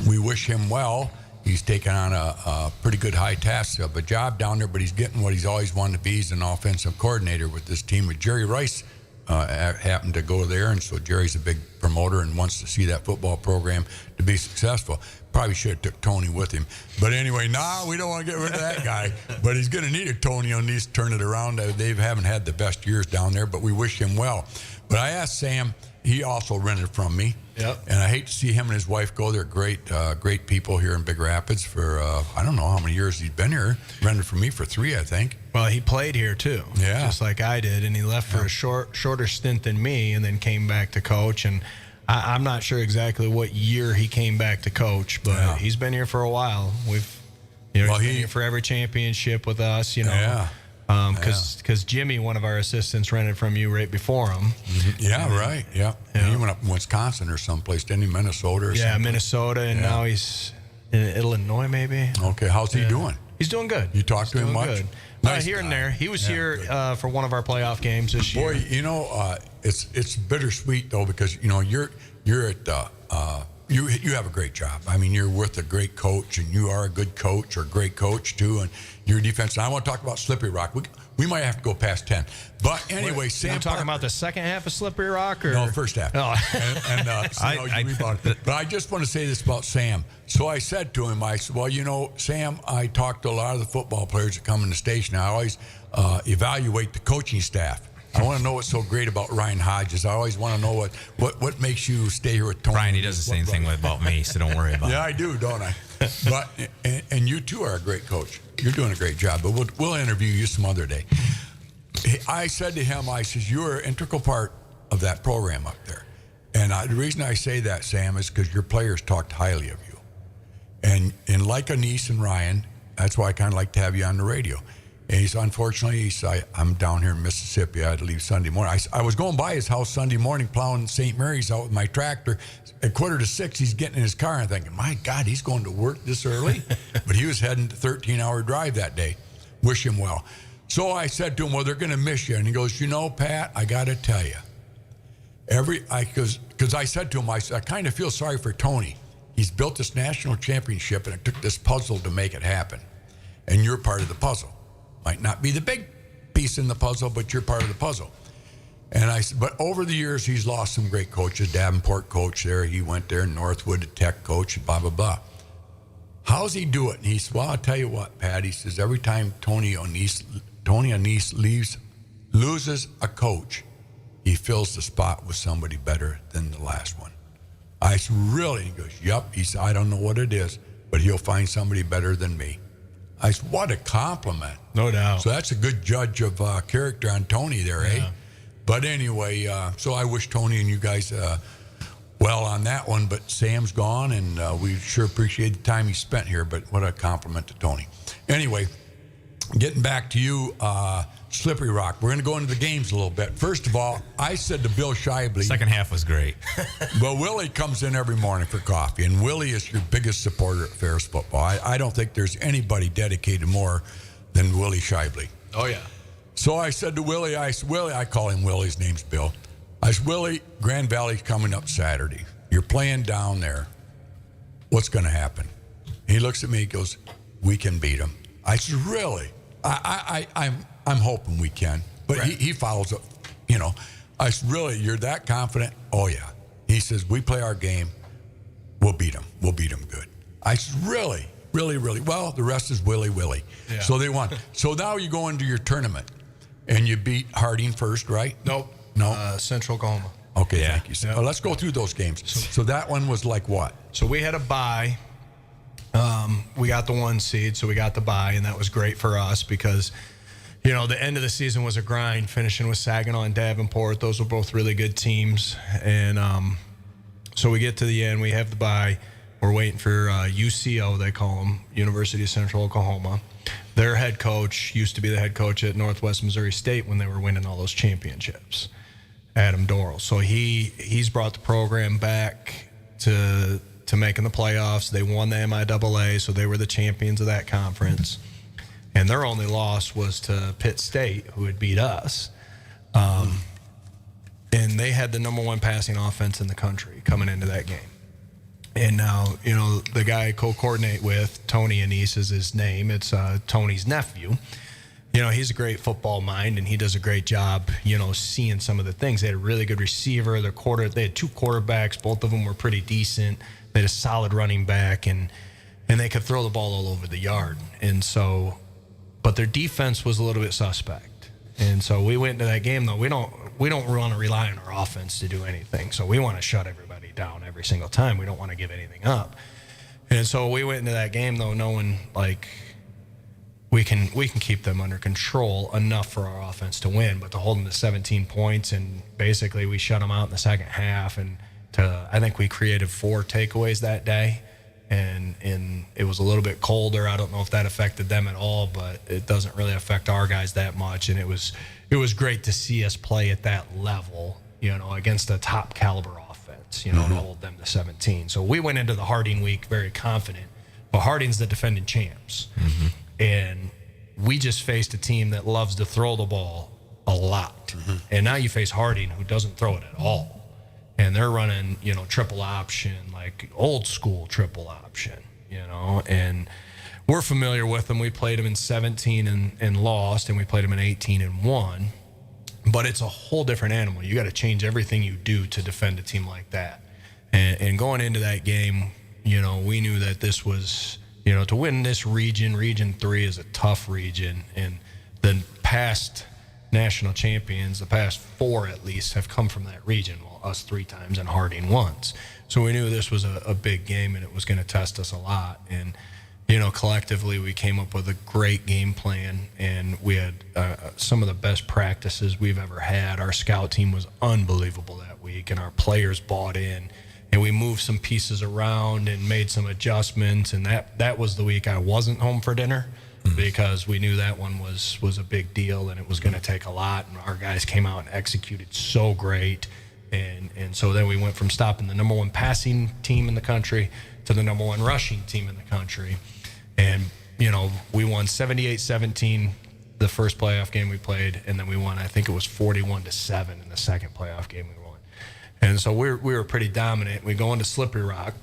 We wish him well. He's taken on a pretty good high task of a job down there, but he's getting what he's always wanted to be. He's an offensive coordinator with this team. With Jerry Rice happened to go there, and so Jerry's a big promoter and wants to see that football program to be successful. Probably should have took Tony with him. But anyway, we don't want to get rid of that guy. But he's going to need a Tony on these to turn it around. They haven't had the best years down there, but we wish him well. But I asked Sam. He also rented from me. Yep. And I hate to see him and his wife go. They're great people here in Big Rapids for, I don't know how many years he's been here. Rented from me for 3, I think.
Well, he played here too. Yeah. Just like I did. And he left for a shorter stint than me and then came back to coach. And I'm not sure exactly what year he came back to coach, but he's been here for a while. He's been here for every championship with us, you know. Yeah. Because Jimmy, one of our assistants, rented from you right before him.
Mm-hmm. Yeah, right. Yeah. He went up in Wisconsin or someplace, didn't he? Minnesota or something?
Yeah, Minnesota, and now he's in Illinois, maybe.
Okay, how's he doing?
He's doing good.
You talked to him much? Good.
Nice here and there. He was here for one of our playoff games this year.
Boy, you know, it's bittersweet though, because you know you're at you have a great job. I mean, you're with a great coach, and you are a good coach or great coach too, and your defense. And I want to talk about Slippery Rock. We might have to go past 10. But anyway, Sam.
You're talking about the second half of Slippery Rock, or
no, first half.
Oh.
But I just want to say this about Sam. So I said to him, I said, well, you know, Sam, I talked to a lot of the football players that come in the station. I always evaluate the coaching staff. I want to know what's so great about Ryan Hodges. I always want to know what makes you stay here with Tony.
Ryan, he does the same thing about me, so don't worry about it.
Yeah, I do, don't I? But and you too are a great coach. You're doing a great job. But we'll interview you some other day. I said to him, I says, you're an integral part of of that program up there. And the reason I say that, Sam, is because your players talked highly of you. And like Anise and Ryan, that's why I kind of like to have you on the radio. And unfortunately, I'm down here in Mississippi. I had to leave Sunday morning. I was going by his house Sunday morning, plowing St. Mary's out with my tractor. At 5:45, he's getting in his car and thinking, my God, he's going to work this early? But he was heading to 13-hour drive that day. Wish him well. So I said to him, well, they're going to miss you. And he goes, Pat, I got to tell you. Because I said to him, I kind of feel sorry for Tony. He's built this national championship, and it took this puzzle to make it happen. And you're part of the puzzle. Might not be the big piece in the puzzle, but you're part of the puzzle. And I said, but over the years, he's lost some great coaches. Davenport coach there. He went there. Northwood, Tech coach, blah, blah, blah. How's he do it? And he said, well, I'll tell you what, Pat. He says, every time Tony Anise loses a coach, he fills the spot with somebody better than the last one. I said, really? He goes, yep. He said, I don't know what it is, but he'll find somebody better than me. I said, what a compliment.
No doubt.
So that's a good judge of character on Tony there,
Yeah.
eh? But anyway, so I wish Tony and you guys well on that one, but Sam's gone, and we sure appreciate the time he spent here, but what a compliment to Tony. Anyway, getting back to you, Slippery Rock. We're going to go into the games a little bit. First of all, I said to Bill Shively.
Second half was great.
Well, Willie comes in every morning for coffee, and Willie is your biggest supporter at Ferris football. I don't think there's anybody dedicated more than Willie Shively.
Oh, yeah.
So I said to Willie, I call him Willie, his name's Bill. I said, Willie, Grand Valley's coming up Saturday. You're playing down there. What's going to happen? He looks at me, he goes, we can beat them. I said, really? I'm hoping we can. But
right.
he follows up, I said, really, you're that confident? Oh, yeah. He says, we play our game. We'll beat them. We'll beat them good. I said, really? Really, really? Well, the rest is Willie.
Yeah.
So they won. So now you go into your tournament, and you beat Harding first, right?
Nope.
No?
Central Oklahoma.
Okay,
Yeah.
thank you.
Yeah.
Well, let's go through those games. So that one was like what?
So we had a bye. We got the 1 seed, so we got the bye, and that was great for us because, the end of the season was a grind, finishing with Saginaw and Davenport. Those were both really good teams. And so we get to the end. We have the bye. We're waiting for UCO, they call them, University of Central Oklahoma. Their head coach used to be the head coach at Northwest Missouri State when they were winning all those championships, Adam Dorrell. So he's brought the program back to making the playoffs. They won the MIAA, so they were the champions of that conference. And their only loss was to Pitt State, who had beat us. And they had the number 1 passing offense in the country coming into that game. And now, the guy I co-coordinate with, Tony Anise is his name. It's Tony's nephew. He's a great football mind, and he does a great job, seeing some of the things. They had a really good receiver. They had 2 quarterbacks. Both of them were pretty decent. They had a solid running back, and they could throw the ball all over the yard. And so, but their defense was a little bit suspect. And so we went into that game, though. We don't want to rely on our offense to do anything. So we want to shut everybody down every single time. We don't want to give anything up. And so we went into that game, though, knowing like we can keep them under control enough for our offense to win, but to hold them to 17 points, and basically we shut them out in the second half. And I think we created 4 takeaways that day. And it was a little bit colder. I don't know if that affected them at all, but it doesn't really affect our guys that much. And it was great to see us play at that level, against a top caliber offense, to hold them to 17. So we went into the Harding week very confident. But Harding's the defending champs. Mm-hmm. And we just faced a team that loves to throw the ball a lot. Mm-hmm. And now you face Harding, who doesn't throw it at all. And they're running, triple option, like old school triple option, and we're familiar with them. We played them in 17 and lost, and we played them in 18 and won. But it's a whole different animal. You got to change everything you do to defend a team like that. And going into that game, we knew that this was, to win this Region 3 is a tough region. And the past national champions, the past 4 at least, have come from that region. Us 3 times and Harding once. So we knew this was a big game, and it was going to test us a lot. And, collectively we came up with a great game plan, and we had some of the best practices we've ever had. Our scout team was unbelievable that week, and our players bought in, and we moved some pieces around and made some adjustments, and that was the week I wasn't home for dinner because we knew that one was a big deal and it was going to take a lot, and our guys came out and executed so great. And so then we went from stopping the number one passing team in the country to the number one rushing team in the country. And, we won 78-17 the first playoff game we played, and then we won, I think it was 41-7 in the second playoff game we won. And so we were pretty dominant. We go into Slippery Rock,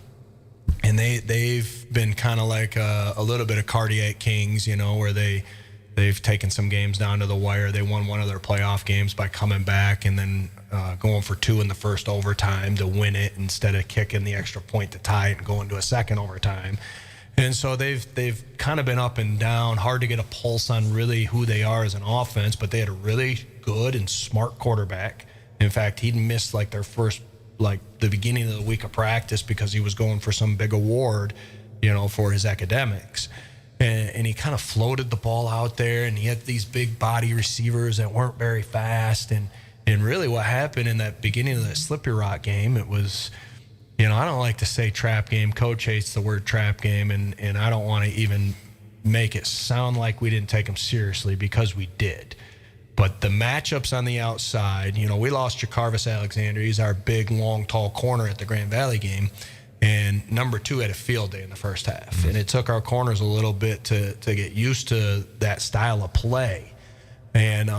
and they've been kind of like a little bit of Cardiac Kings, where they've taken some games down to the wire. They won one of their playoff games by coming back and then going for two in the first overtime to win it instead of kicking the extra point to tie it and going to a second overtime. And so they've kind of been up and down, hard to get a pulse on really who they are as an offense, but they had a really good and smart quarterback. In fact, he'd missed their first, the beginning of the week of practice because he was going for some big award, for his academics. And he kind of floated the ball out there, and he had these big body receivers that weren't very fast. And really what happened in that beginning of that Slippery Rock game, it was, I don't like to say trap game. Coach hates the word trap game, and I don't want to even make it sound like we didn't take them seriously, because we did. But the matchups on the outside, we lost Jacarvis Alexander. He's our big, long, tall corner at the Grand Valley game. And number 2 had a field day in the first half. And it took our corners a little bit to get used to that style of play. And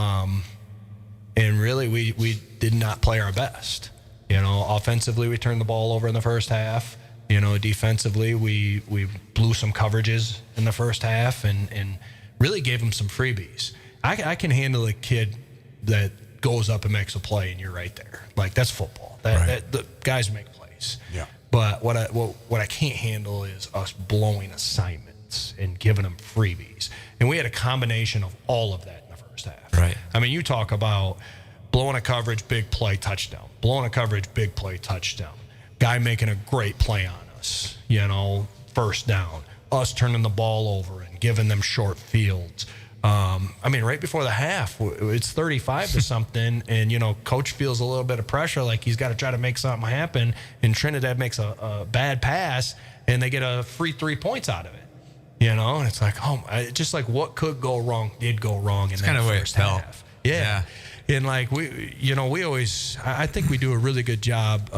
really, we did not play our best. Offensively, we turned the ball over in the first half. Defensively, we blew some coverages in the first half and really gave them some freebies. I can handle a kid that goes up and makes a play, and you're right there. That's football. The guys make plays. Yeah. But what I can't handle is us blowing assignments and giving them freebies. And we had a combination of all of that in the first half.
Right.
I mean, you talk about blowing a coverage, big play, touchdown. Blowing a coverage, big play, touchdown. Guy making a great play on us, first down. Us turning the ball over and giving them short fields. Right before the half, it's 35 to something, and, coach feels a little bit of pressure, like he's got to try to make something happen, and Trinidad makes a bad pass, and they get a free 3 points out of it, and it's like, just like what could go wrong did go wrong in that first half. Yeah. And we always, I think we do a really good job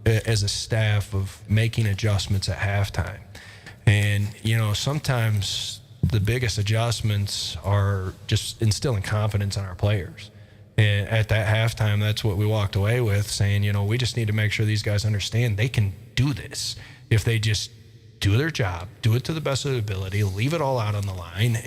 as a staff of making adjustments at halftime. And, sometimes the biggest adjustments are just instilling confidence in our players. And at that halftime, that's what we walked away with, saying, we just need to make sure these guys understand they can do this if they just do their job, do it to the best of their ability, leave it all out on the line,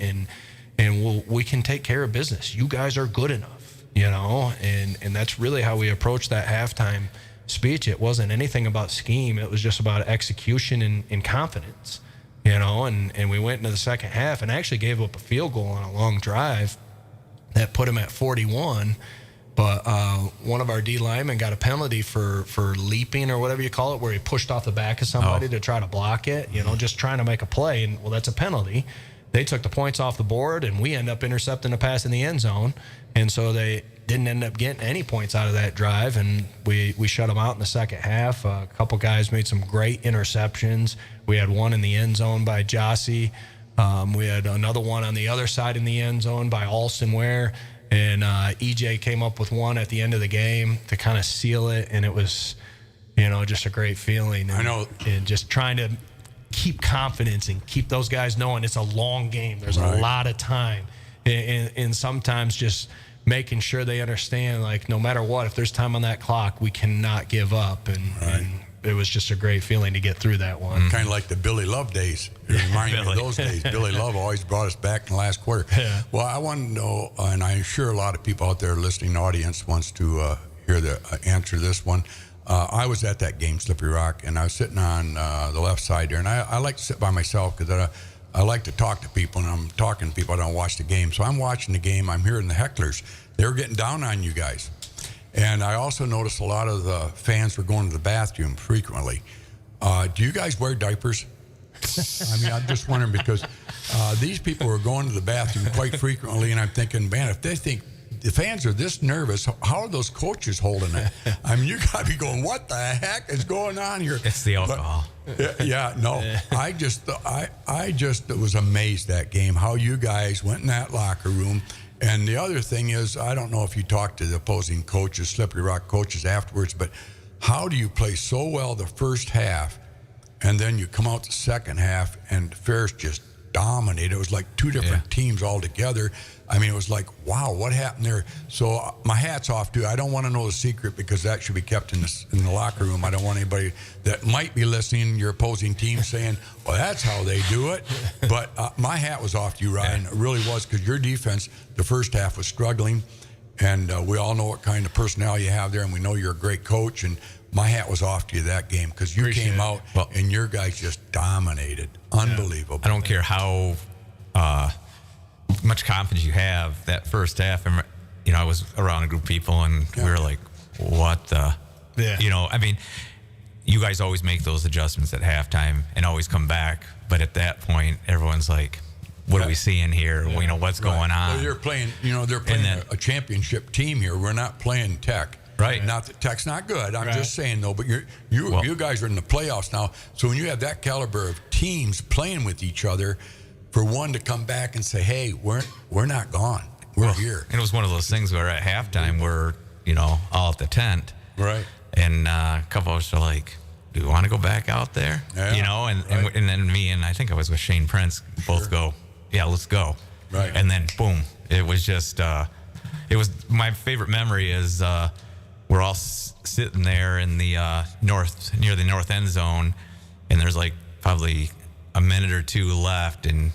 and we can take care of business. You guys are good enough, and that's really how we approached that halftime speech. It wasn't anything about scheme. It was just about execution and confidence. And we went into the second half and actually gave up a field goal on a long drive that put him at 41. But one of our D linemen got a penalty for leaping or whatever you call it, where he pushed off the back of somebody to try to block it, just trying to make a play. And, well, that's a penalty. They took the points off the board, and we end up intercepting a pass in the end zone. And so they didn't end up getting any points out of that drive, and we shut them out in the second half. A couple guys made some great interceptions. We had one in the end zone by Jossie. We had another one on the other side in the end zone by Alston Ware. And EJ came up with one at the end of the game to kind of seal it, and it was, just a great feeling.
I know.
And just trying to keep confidence and keep those guys knowing it's a long game. There's a lot of time. And sometimes just making sure they understand, no matter what, if there's time on that clock, we cannot give up. And it was just a great feeling to get through that one.
Kind of like the Billy Love days. It reminded me of those days. Billy Love always brought us back in the last quarter. Yeah. Well, I want to know, and I'm sure a lot of people out there listening, the audience wants to hear the answer to this one. I was at that game, Slippery Rock, and I was sitting on the left side there. And I like to sit by myself because I like to talk to people, and I'm talking to people. I don't watch the game. So I'm watching the game. I'm hearing the hecklers. They were getting down on you guys. And I also noticed a lot of the fans were going to the bathroom frequently. Do you guys wear diapers? I mean, I'm just wondering because these people are going to the bathroom quite frequently, and I'm thinking, man, if they think the fans are this nervous, how are those coaches holding it? I mean, you got to be going, what the heck is going on here?
It's the alcohol.
I just was amazed that game, how you guys went in that locker room. And the other thing is, I don't know if you talked to the opposing coaches, Slippery Rock coaches afterwards, but how do you play so well the first half, and then you come out the second half, and Ferris just dominated? It was like two different teams all together. I mean, it was like, wow, what happened there? So my hat's off to you. I don't want to know the secret because that should be kept in the locker room. I don't want anybody that might be listening, your opposing team, saying, well, that's how they do it. But my hat was off to you, Ryan. It really was, because your defense, the first half, was struggling. And we all know what kind of personnel you have there, and we know you're a great coach. And my hat was off to you that game because you came out and your guys just dominated. Unbelievable.
I don't care how much confidence you have that first half. And, I was around a group of people, and we were like, what the? Yeah. I mean, you guys always make those adjustments at halftime and always come back. But at that point, everyone's like, what are we seeing here? Yeah. What's going on?
Well, they're playing a championship team here. We're not playing Tech.
Right.
Not that Tech's not good. I'm just saying, though, but you guys are in the playoffs now. So when you have that caliber of teams playing with each other, for one to come back and say, hey, we're not gone. We're here.
And it was one of those things where at halftime we're, all at the tent.
Right.
And a couple of us are like, do we want to go back out there?
Yeah.
And then me and I think I was with Shane Prince both go, yeah, let's go.
Right.
And then boom, it was just, it was my favorite memory is we're all sitting there in the near the north end zone, and there's like probably a minute or two left, and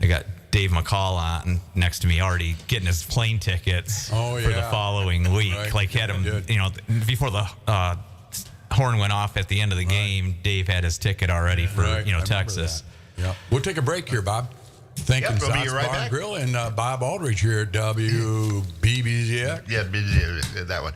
I got Dave McCall on next to me already getting his plane tickets for the following week.
Right.
Like had him, before the horn went off at the end of the game, Dave had his ticket already for Texas.
Yeah. We'll take a break here, Bob. Thanking
we'll be
Zots
right
Bar
back.
and Grill and Bob Aldridge here at WBBZ.
Yeah, that one.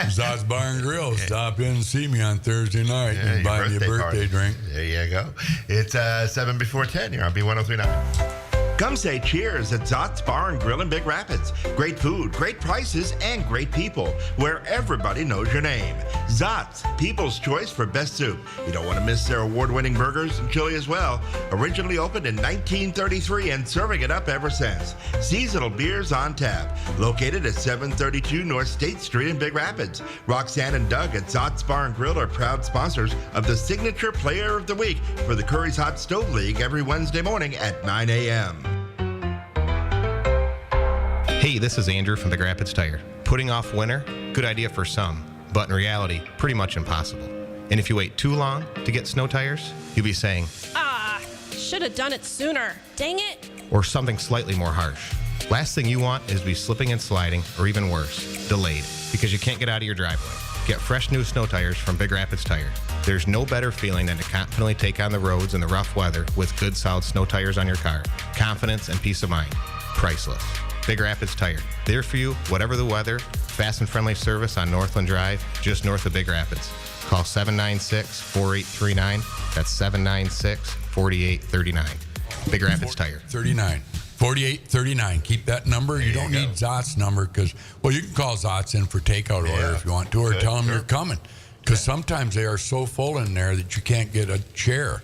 Zots Bar and Grill. Stop in and see me on Thursday night and buy me a birthday drink.
There you go. It's 7 before 10 here on B1039. Come say cheers at Zots Bar and Grill in Big Rapids. Great food, great prices, and great people, where everybody knows your name. Zots, people's choice for best soup. You don't want to miss their award-winning burgers and chili as well. Originally opened in 1933 and serving it up ever since. Seasonal beers on tap. Located at 732 North State Street in Big Rapids. Roxanne and Doug at Zots Bar and Grill are proud sponsors of the Signature Player of the Week for the Curries Hot Stove League every Wednesday morning at 9 a.m.
Hey, this is Andrew from Big Rapids Tire. Putting off winter, good idea for some, but in reality, pretty much impossible. And if you wait too long to get snow tires, you'll be saying,
should have done it sooner. Dang it.
or something slightly more harsh. Last thing you want is to be slipping and sliding, or even worse, delayed, because you can't get out of your driveway. Get fresh new snow tires from Big Rapids Tire. There's no better feeling than to confidently take on the roads in the rough weather with good, solid snow tires on your car. Confidence and peace of mind. Priceless. Big Rapids Tire. There for you, whatever the weather. Fast and friendly service on Northland Drive, just north of Big Rapids. Call 796-4839. That's 796-4839. Big Rapids Tire.
4839. Keep that number. You don't need Zot's number because, you can call Zot's in for takeout order if you want to, or tell them you're coming. Because sometimes they are so full in there that you can't get a chair.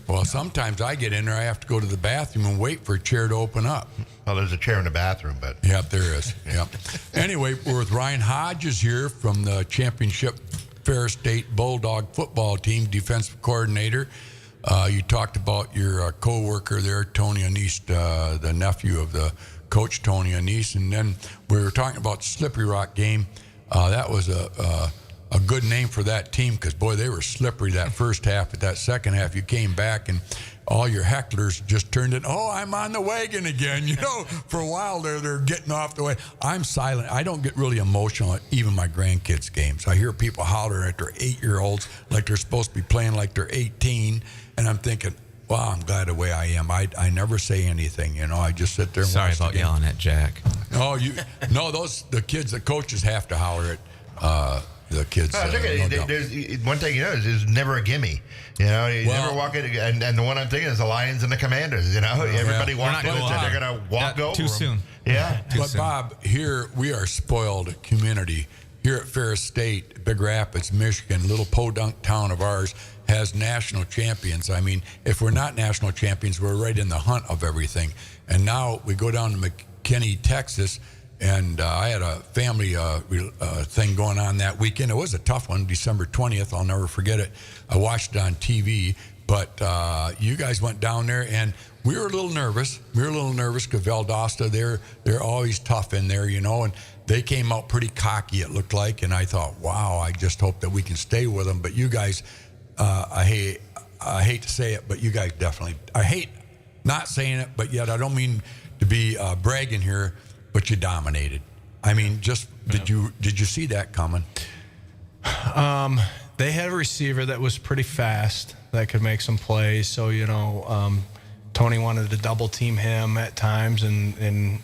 Well, sometimes I get in there, I have to go to the bathroom and wait for a chair to open up.
Well, there's a chair in the bathroom, but...
Yep, there is. Yep. Anyway, we're with Ryan Hodges here from the championship Ferris State Bulldog football team, defensive coordinator. You talked about your co-worker there, Tony Anise, the nephew of the coach, Tony Anise. And then we were talking about Slippery Rock game. That was a good name for that team because, boy, they were slippery that first half. But that second half, you came back and all your hecklers just turned it, I'm on the wagon again. For a while there, they're getting off the way. I'm silent. I don't get really emotional at even my grandkids' games. I hear people hollering at their 8-year-olds like they're supposed to be playing like they're 18. And I'm thinking, wow, I'm glad the way I am. I never say anything, I just sit there and
Sorry
watch the
about
game.
yelling at Jack.
The kids, the coaches have to holler it. the kids.
I think
no doubt.
there's one thing there's never a gimme. You never walk in, and the one I'm thinking is the Lions and the Commanders. Everybody walks in and said they're going to walk over
too
them.
soon.
Yeah.
But Bob, here we are spoiled community. Here at Ferris State, Big Rapids, Michigan, little podunk town of ours has national champions. I mean, if we're not national champions, we're right in the hunt of everything. And now we go down to McKinney, Texas, and I had a family thing going on that weekend. It was a tough one, December 20th. I'll never forget it. I watched it on TV. But you guys went down there, and we were a little nervous. Because Valdosta, they're always tough in there, and they came out pretty cocky, it looked like. And I thought, wow, I just hope that we can stay with them. But you guys, I hate to say it, but you guys definitely, I hate not saying it, but yet I don't mean to be bragging here, but you dominated. I mean, did you see that coming?
They had a receiver that was pretty fast that could make some plays. So, Tony wanted to double team him at times, and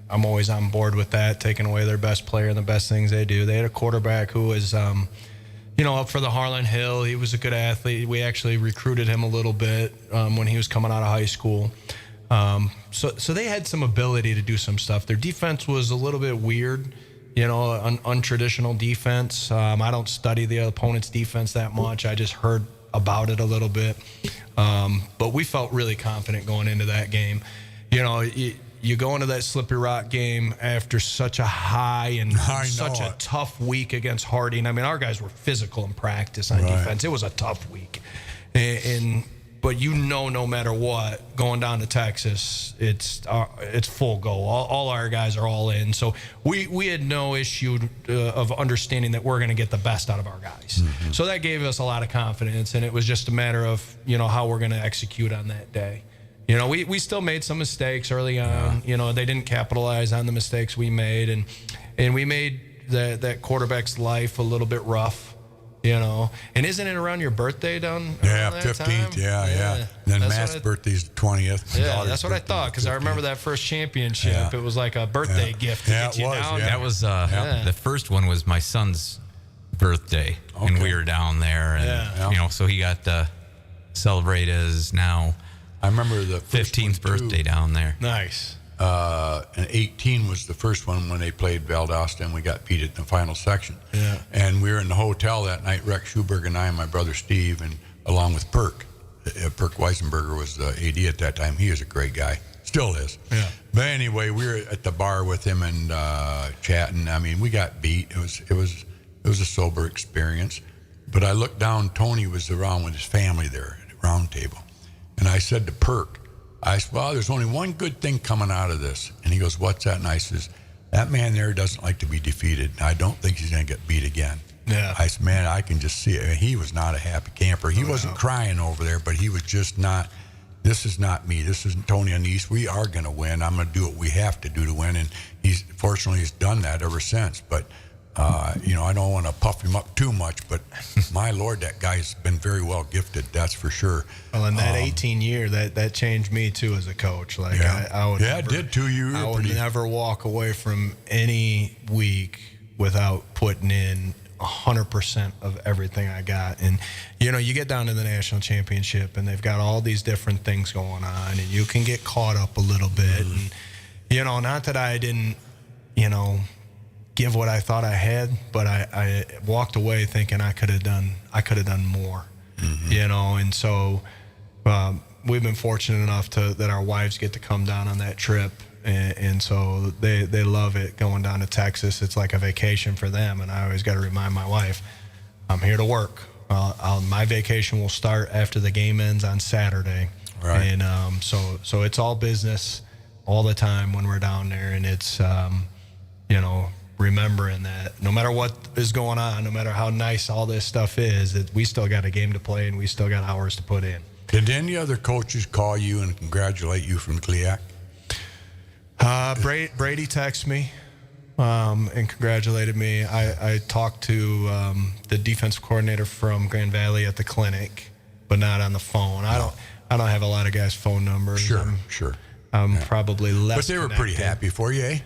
I'm always on board with that, taking away their best player and the best things they do. They had a quarterback who was, up for the Harlan Hill. He was a good athlete. We actually recruited him a little bit when he was coming out of high school. So they had some ability to do some stuff. Their defense was a little bit weird. An untraditional defense. I don't study the opponent's defense that much. I just heard about it a little bit. But we felt really confident going into that game. You go into that Slippery Rock game after such a high and such a tough week against Harding. I mean, our guys were physical in practice on defense. It was a tough week. But no matter what, going down to Texas, it's full go. All our guys are all in. So we had no issue of understanding that we're going to get the best out of our guys. Mm-hmm. So that gave us a lot of confidence, and it was just a matter of how we're going to execute on that day. We still made some mistakes early on. They didn't capitalize on the mistakes we made, and we made that quarterback's life a little bit rough. And isn't it around your birthday down?
Yeah,
that
15th.
time?
Yeah. And then Matt's birthday's 20th.
Yeah, that's what I thought, because I remember that first championship. Yeah. It was like a birthday gift to get you down.
Yeah. That was the first one was my son's birthday, and we were down there, and so he got to celebrate his now.
I remember the
15th birthday down there.
Nice.
And 18 was the first one when they played Valdosta, and we got beat in the final section.
Yeah.
And we were in the hotel that night, Rex Schuberg and I and my brother Steve, and along with Perk. Perk Weisenberger was the AD at that time. He is a great guy. Still is.
Yeah.
But anyway, we were at the bar with him and chatting. I mean, we got beat. It was a sober experience. But I looked down, Tony was around with his family there at the round table. And I said to Perk, well, there's only one good thing coming out of this. And he goes, what's that? And I says, that man there doesn't like to be defeated. I don't think he's going to get beat again.
Yeah.
I said, man, I can just see it. He was not a happy camper. He wasn't crying over there, but he was just not, this is not me. This isn't Tony Anise. We are going to win. I'm going to do what we have to do to win. And fortunately, he's done that ever since. But, I don't want to puff him up too much, but my Lord, that guy's been very well gifted. That's for sure.
Well, in that 18 year, that changed me too as a coach. Like I would
it did too. I
would never walk away from any week without putting in 100% of everything I got. And you get down to the national championship, and they've got all these different things going on, and you can get caught up a little bit. Mm-hmm. And not that I didn't, give what I thought I had, but I walked away thinking I could have done more. Mm-hmm. And so we've been fortunate enough that our wives get to come down on that trip, and so they love it going down to Texas. It's like a vacation for them, and I always got to remind my wife, I'm here to work. My vacation will start after the game ends on Saturday,
right?
And so it's all business all the time when we're down there, and it's remembering that no matter what is going on, no matter how nice all this stuff is, that we still got a game to play and we still got hours to put in.
Did any other coaches call you and congratulate you from Kliak?
Brady texted me and congratulated me. I talked to the defensive coordinator from Grand Valley at the clinic, but not on the phone. I don't have a lot of guys' phone numbers.
Sure.
I'm probably less.
But they were pretty happy for you, eh?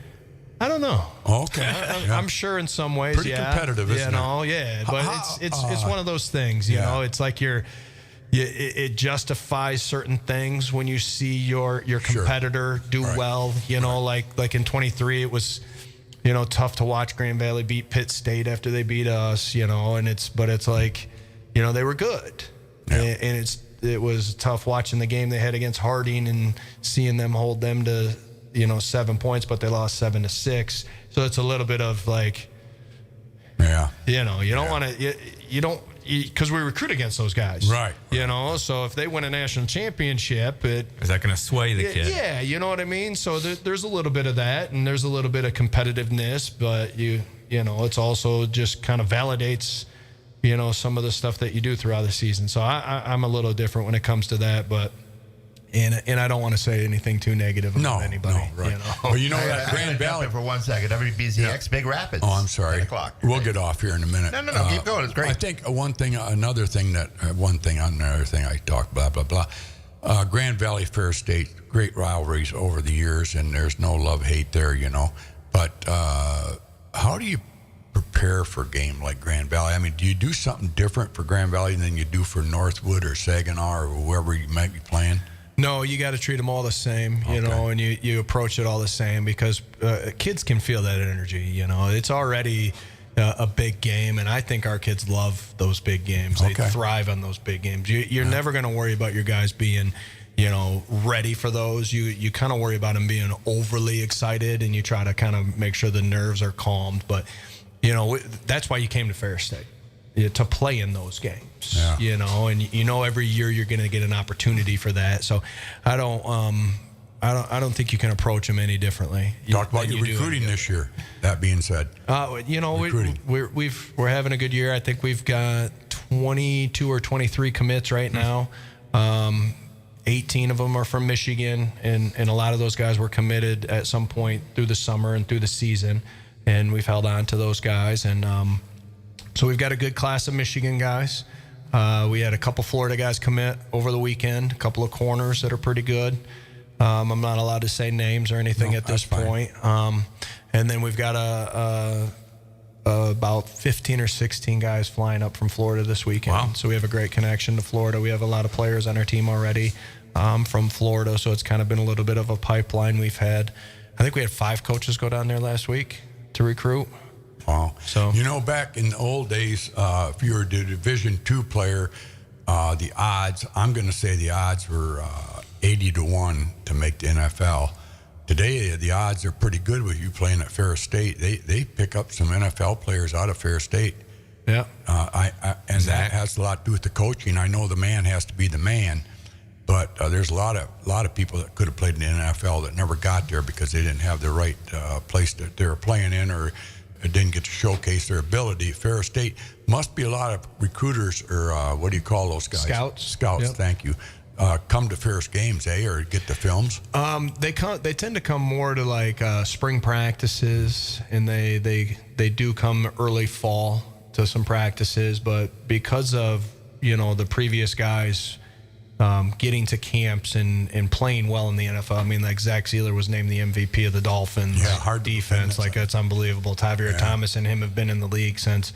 I don't know.
Okay.
I'm sure in some ways,
Pretty competitive, isn't it?
Yeah. But it's one of those things, you know. It's like it justifies certain things when you see your competitor do well. You know, like in 23, it was, you know, tough to watch Grand Valley beat Pitt State after they beat us. You know, but it's like, you know, they were good, and it was tough watching the game they had against Harding and seeing them hold them to, you know, 7 points, but they lost 7-6. So it's a little bit of like, you know, you don't want to, you don't, because we recruit against those guys,
right?
You know, so if they win a national championship, is
that going to sway the kid?
Yeah, you know what I mean. So there's a little bit of that, and there's a little bit of competitiveness, but you know, it's also just kind of validates, you know, some of the stuff that you do throughout the season. So I'm a little different when it comes to that, but. And I don't want to say anything too negative about anybody.
No, right.
You know?
Well, you know that Grand Valley
for 1 second. WBZX Big Rapids.
Oh, I'm sorry.
10 o'clock.
We'll get off here in a minute.
No. Keep going. It's great.
I think another thing I talked, blah, blah, blah. Grand Valley, Ferris State, great rivalries over the years, and there's no love-hate there, you know. But how do you prepare for a game like Grand Valley? I mean, do you do something different for Grand Valley than you do for Northwood or Saginaw or whoever you might be playing?
No, you got to treat them all the same, you know, and you approach it all the same because kids can feel that energy, you know. It's already a big game, and I think our kids love those big games. They thrive on those big games. You're never going to worry about your guys being, you know, ready for those. You kind of worry about them being overly excited, and you try to kind of make sure the nerves are calmed. But, you know, that's why you came to Ferris State. To play in those games, you know, and you know every year you're going to get an opportunity for that. So I don't think you can approach them any differently.
Talk about your recruiting this year. That being said,
you know, we're having a good year. I think we've got 22 or 23 commits right now. 18 of them are from Michigan, and a lot of those guys were committed at some point through the summer and through the season, and we've held on to those guys. And so we've got a good class of Michigan guys. We had a couple Florida guys commit over the weekend, a couple of corners that are pretty good. I'm not allowed to say names or anything at this point. And then we've got about 15 or 16 guys flying up from Florida this weekend. Wow. So we have a great connection to Florida. We have a lot of players on our team already from Florida, so it's kind of been a little bit of a pipeline we've had. I think we had 5 coaches go down there last week to recruit.
Wow. So, you know, back in the old days, if you were a Division II player, the odds, I'm going to say the odds were 80-1 to make the NFL. Today, the odds are pretty good with you playing at Ferris State. They pick up some NFL players out of Ferris State.
Yeah.
And that has a lot to do with the coaching. I know the man has to be the man, but there's a lot of people that could have played in the NFL that never got there because they didn't have the right place that they were playing in, or didn't get to showcase their ability. Ferris State must be a lot of recruiters, or what do you call those guys? Scouts. Yep. Thank you. Come to Ferris games, or get the films.
They tend to come more to like spring practices, and they do come early fall to some practices. But because of, you know, the previous guys getting to camps and playing well in the NFL. I mean, like Zach Zeeler was named the MVP of the Dolphins.
Yeah, hard
defense. Like, that's unbelievable. Tavir Thomas and him have been in the league since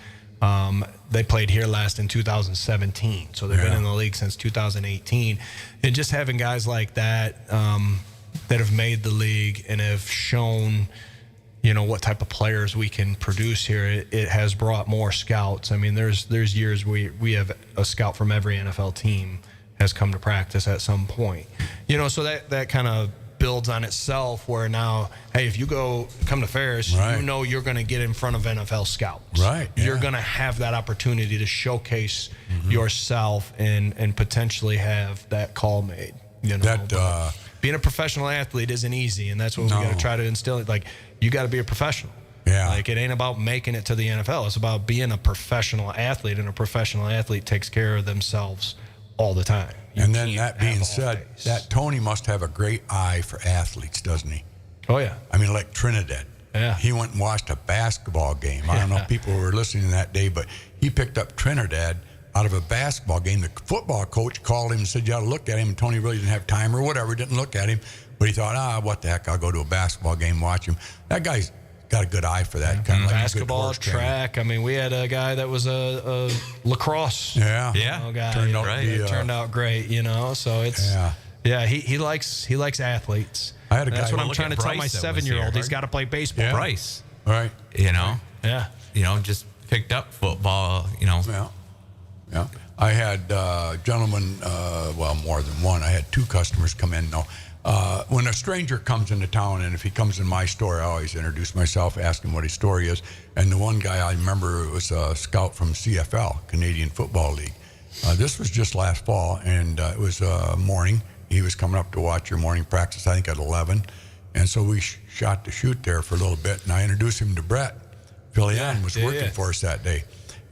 they played here last in 2017. So they've been in the league since 2018. And just having guys like that that have made the league and have shown, you know, what type of players we can produce here, it has brought more scouts. I mean, there's years we have a scout from every NFL team has come to practice at some point. You know, so that kind of builds on itself, where now, hey, if you come to Ferris, you know you're going to get in front of NFL scouts.
Right. Yeah.
You're going to have that opportunity to showcase yourself and potentially have that call made. You know, being a professional athlete isn't easy, and that's what we got to try to instill. Like, you got to be a professional.
Yeah.
Like, it ain't about making it to the NFL. It's about being a professional athlete, and a professional athlete takes care of themselves all the time.
And then that being said, that Tony must have a great eye for athletes, doesn't he?
Oh, yeah.
I mean, like Trinidad.
Yeah.
He went and watched a basketball game. I don't know if people were listening that day, but he picked up Trinidad out of a basketball game. The football coach called him and said, you ought to look at him. And Tony really didn't have time or whatever, didn't look at him. But he thought, what the heck, I'll go to a basketball game, watch him. That guy's got a good eye for that kind of like
basketball, track. I mean, we had a guy that was a lacrosse.
Yeah,
Guy.
Turned out to be,
it turned out great. So it's he likes athletes.
I had a
That's
guy.
what I'm trying to tell my 7-year-old. He's got to play baseball.
Yeah.
Bryce,
right?
Just picked up football.
Yeah. I had gentlemen, more than one. I had 2 customers come in. When a stranger comes into town, and if he comes in my store, I always introduce myself, ask him what his story is. And the one guy I remember was a scout from CFL, Canadian Football League. This was just last fall, and it was morning. He was coming up to watch your morning practice, I think at 11. And so we shot the shoot there for a little bit, and I introduced him to Brett. Philly was working for us that day.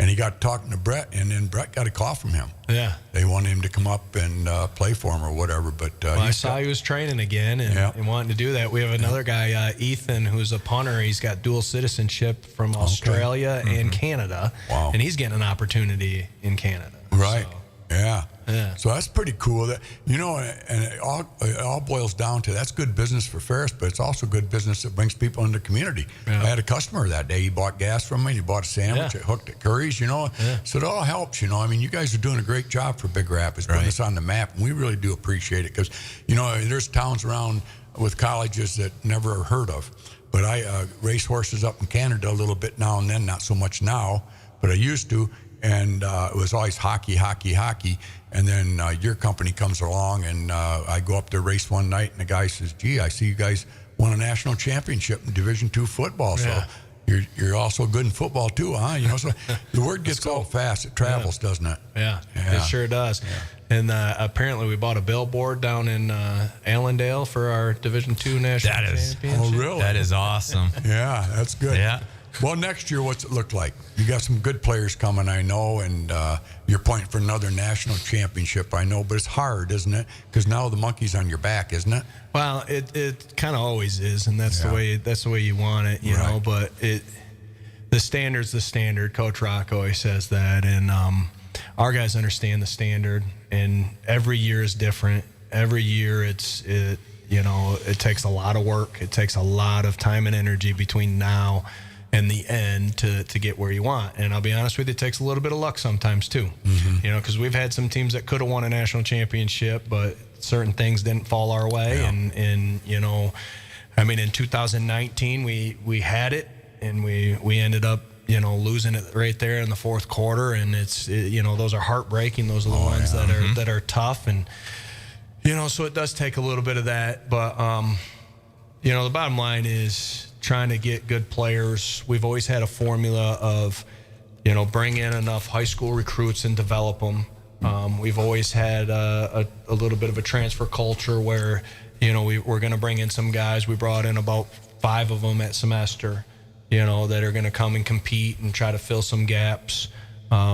And he got talking to Brett, and then Brett got a call from him.
Yeah.
They wanted him to come up and play for him or whatever. But
I saw he was training again and wanting to do that. We have another guy, Ethan, who's a punter. He's got dual citizenship from Australia and Canada.
Wow.
And he's getting an opportunity in Canada.
Right.
So.
Yeah.
Yeah.
So that's pretty cool. That and it all boils down to that's good business for Ferris, but it's also good business that brings people into the community.
Yeah.
I had a customer that day. He bought gas from me. He bought a sandwich. It hooked at Curries. So it all helps. I mean, you guys are doing a great job for Big Rapids, putting us on the map, and we really do appreciate it because there's towns around with colleges that never heard of. But I race horses up in Canada a little bit now and then, not so much now, but I used to. And it was always hockey. And then your company comes along, and I go up to race one night, and the guy says, "Gee, I see you guys won a national championship in Division II football. So you're also good in football too, huh?" So the word gets out fast. It travels, doesn't it?
Yeah, it sure does. Yeah. And apparently we bought a billboard down in Allendale for our Division II national championship.
Oh, really?
That is awesome.
Yeah, that's good.
Yeah.
Well, next year, what's it look like? You got some good players coming, I know, and you're pointing for another national championship, I know, but it's hard, isn't it? Because now the monkey's on your back, isn't it?
Well, it kind of always is, and that's the way you want it, you know. But the standard's the standard. Coach Rock always says that, and our guys understand the standard, and every year is different. Every year it takes a lot of work. It takes a lot of time and energy between now and the end to get where you want. And I'll be honest with you, it takes a little bit of luck sometimes too. Because we've had some teams that could have won a national championship, but certain things didn't fall our way. And in 2019 we had it, and we ended up losing it right there in the fourth quarter, and those are heartbreaking. Those are the ones that are tough, and so it does take a little bit of that. But the bottom line is trying to get good players. We've always had a formula of, bring in enough high school recruits and develop them. We've always had a little bit of a transfer culture where, we're going to bring in some guys. We brought in about 5 of them at semester, that are going to come and compete and try to fill some gaps.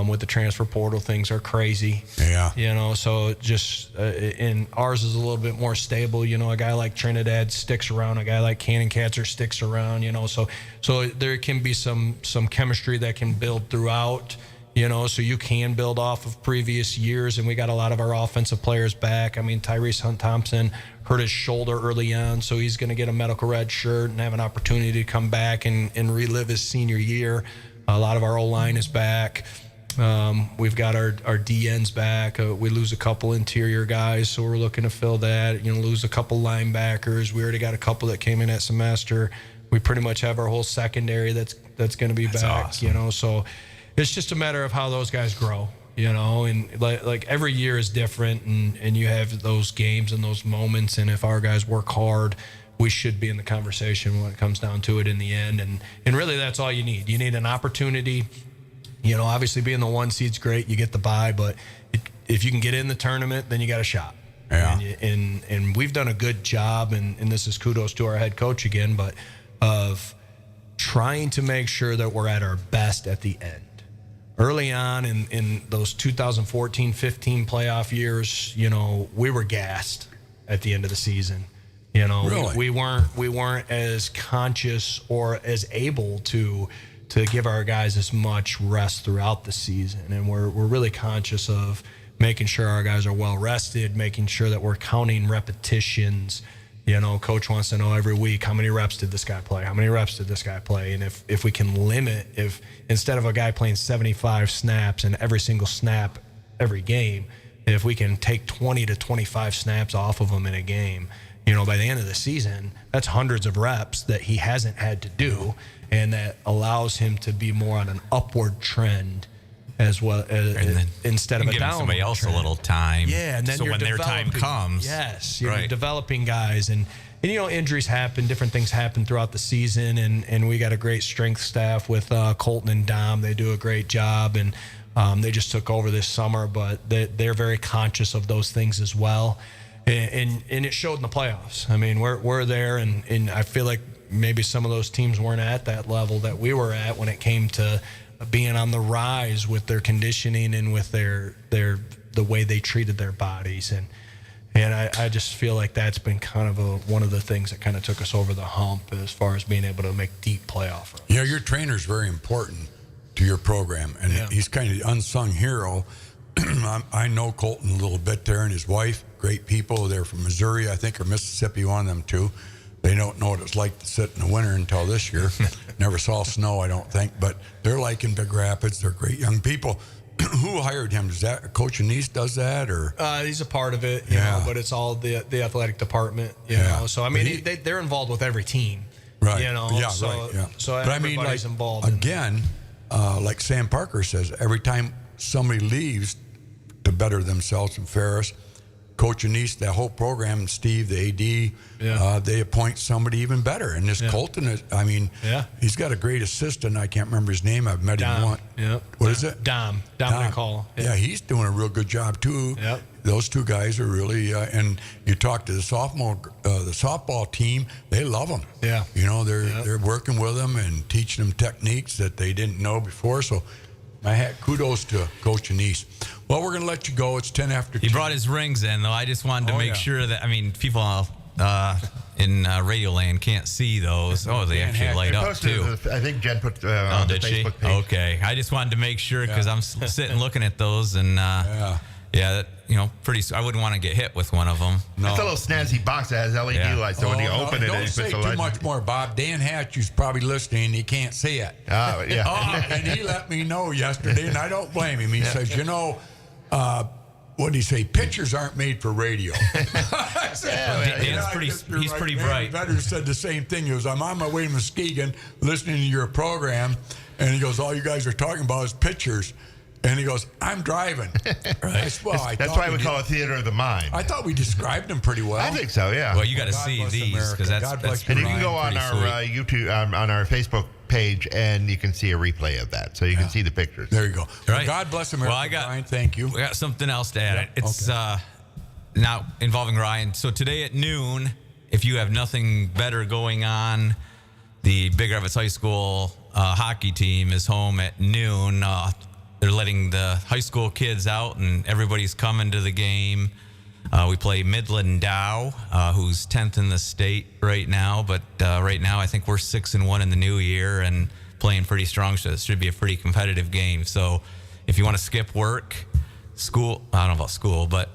With the transfer portal, things are crazy. Yeah. So just and ours is a little bit more stable. A guy like Trinidad sticks around. A guy like Cannon Catzer sticks around. So there can be some chemistry that can build throughout. So you can build off of previous years, and we got a lot of our offensive players back. I mean, Tyrese Hunt-Thompson hurt his shoulder early on, so he's going to get a medical red shirt and have an opportunity to come back and relive his senior year. A lot of our O-line is back. We've got our DNs back. We lose a couple interior guys, so we're looking to fill that. Lose a couple linebackers. We already got a couple that came in that semester. We pretty much have our whole secondary that's going to be back.
Awesome.
So it's just a matter of how those guys grow. And like every year is different, and you have those games and those moments. And if our guys work hard, we should be in the conversation when it comes down to it in the end. And really, that's all you need. You need an opportunity. Obviously being the 1 seed's great. You get the bye, but if you can get in the tournament, then you got a shot.
Yeah.
And we've done a good job, and this is kudos to our head coach again, but of trying to make sure that we're at our best at the end. Early on in those 2014-15 playoff years, we were gassed at the end of the season.
Really?
We weren't as conscious or as able to give our guys as much rest throughout the season. And we're really conscious of making sure our guys are well rested, making sure that we're counting repetitions, You know, coach wants to know every week, how many reps did this guy play? How many reps did this guy play? And if we can limit, if instead of a guy playing 75 snaps and every single snap every game, if we can take 20 to 25 snaps off of him in a game, you know, by the end of the season, that's hundreds of reps that he hasn't had to do, and that allows him to be more on an upward trend as well as instead of a
giving
downward
somebody else
trend.
a little time.
Yeah, and then
so
you're
when their time
developing-
comes,
yes, you're
right.
developing guys, and you know, injuries happen, different things happen throughout the season, and we got a great strength staff with Colton and Dom. They do a great job, and they just took over this summer, but they're very conscious of those things as well, and it showed in the playoffs. I mean, we're there, and I feel like maybe some of those teams weren't at that level that we were at when it came to being on the rise with their conditioning and with the way they treated their bodies, and I just feel like that's been kind of one of the things that kind of took us over the hump as far as being able to make deep playoff runs.
Yeah, your trainer's very important to your program, and he's kind of the unsung hero. I know Colton a little bit there, and his wife, great people. They're from Missouri, I think, or Mississippi, one of them too. They don't know what it's like to sit in the winter until this year. Never saw snow, I don't think, but they're like in Big Rapids. They're great young people. Who hired him? Does that Coach Anise does that, or
he's a part of it, you know, but it's all the athletic department, you know. So I mean, they're involved with every team,
right?
You know,
yeah,
so,
right. Yeah.
So
but I
everybody's
mean, like,
involved.
Again, like Sam Parker says, every time somebody leaves to better themselves in Ferris, Coach Anise, that whole program, and Steve, the AD, they appoint somebody even better. And this Colton is, I mean, he's got a great assistant. I can't remember his name. I've met him once. What is it?
Dom McCall.
Yeah, he's doing a real good job too.
Yep.
Those two guys are really, and you talk to the softball team, they love them.
Yeah.
You know, they're working with them and teaching them techniques that they didn't know before. So my hat, kudos to Coach Anise. Well, we're going to let you go. It's 10 after 10.
He brought his rings in, though. I just wanted to make sure that, I mean, people in Radio Land can't see those. Oh, they actually light up, too.
I think Jen put on the Facebook page.
Okay. I just wanted to make sure because I'm sitting looking at those, and that, you know, I wouldn't want to get hit with one of them.
No. It's a little snazzy box that has LED lights, so when you open it,
don't
it
say
puts the
too
light.
much more, Bob. Dan Hatchew's probably listening. He can't see it. And he let me know yesterday, and I don't blame him. He says, you know, what did he say? Pictures aren't made for radio.
He's pretty bright.
Vetter said the same thing. He goes, I'm on my way to Muskegon listening to your program, and he goes, all you guys are talking about is pictures. And he goes, I'm driving.
That's why we call it theater of the mind.
I thought we described him pretty well.
I think so, yeah.
Well, you got to see these because that's
and you can go on our YouTube, on our Facebook page, and you can see a replay of that, so you can see the pictures.
There you go.
Right.
Well, God bless America.
Well,
Ryan, thank you.
We got something else to add.
Yeah,
It's now involving Ryan. So today at noon, if you have nothing better going on, the Big Rapids High School hockey team is home at noon. They're letting the high school kids out, and everybody's coming to the game. We play Midland Dow, who's 10th in the state right now. But right now, I think we're 6-1 in the new year and playing pretty strong. So it should be a pretty competitive game. So if you want to skip work, school, I don't know about school, but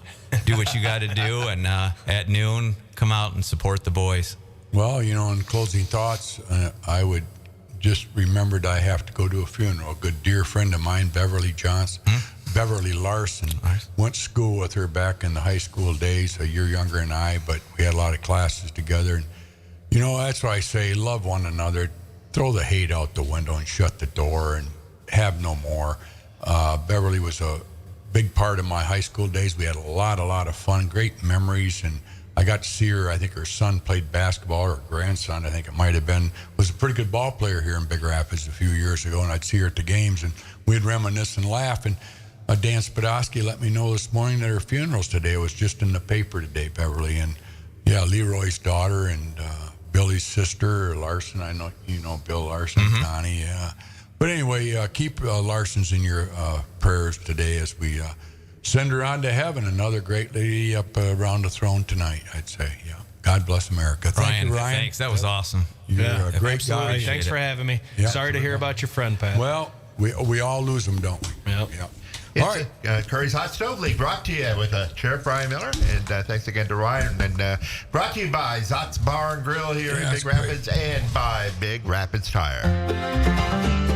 do what you got to do. And at noon, come out and support the boys.
Well, you know, in closing thoughts, I would just remembered I have to go to a funeral. A good dear friend of mine, Beverly Johnson, Beverly Larson, went to school with her back in the high school days, a year younger than I, but we had a lot of classes together. And, you know, that's why I say love one another, throw the hate out the window and shut the door and have no more. Beverly was a big part of my high school days. We had a lot of fun, great memories, and I got to see her. I think her son played basketball, or her grandson, I think it might have been, was a pretty good ball player here in Big Rapids a few years ago, and I'd see her at the games, and we'd reminisce and laugh. And Dan Spadowski let me know this morning that her funeral's today. It was just in the paper today, Beverly. And, yeah, Leroy's daughter and Billy's sister, Larson. I know you know Bill Larson, Connie, yeah. But anyway, keep Larson's in your prayers today as we send her on to heaven. Another great lady up around the throne tonight, I'd say. Yeah. God bless America. Thank you, Ryan.
Thanks. That was awesome.
You're a great guy.
Thanks for having me.
Yeah.
Sorry to hear about your friend, Pat.
Well, we all lose them, don't we?
Yep.
Yeah.
It's
All right.
Curry's Hot Stove League brought to you with Sheriff Brian Miller. And thanks again to Ryan. And brought to you by Zott's Bar and Grill here in
Yeah,
Big
that's great.
Rapids and by Big Rapids Tire.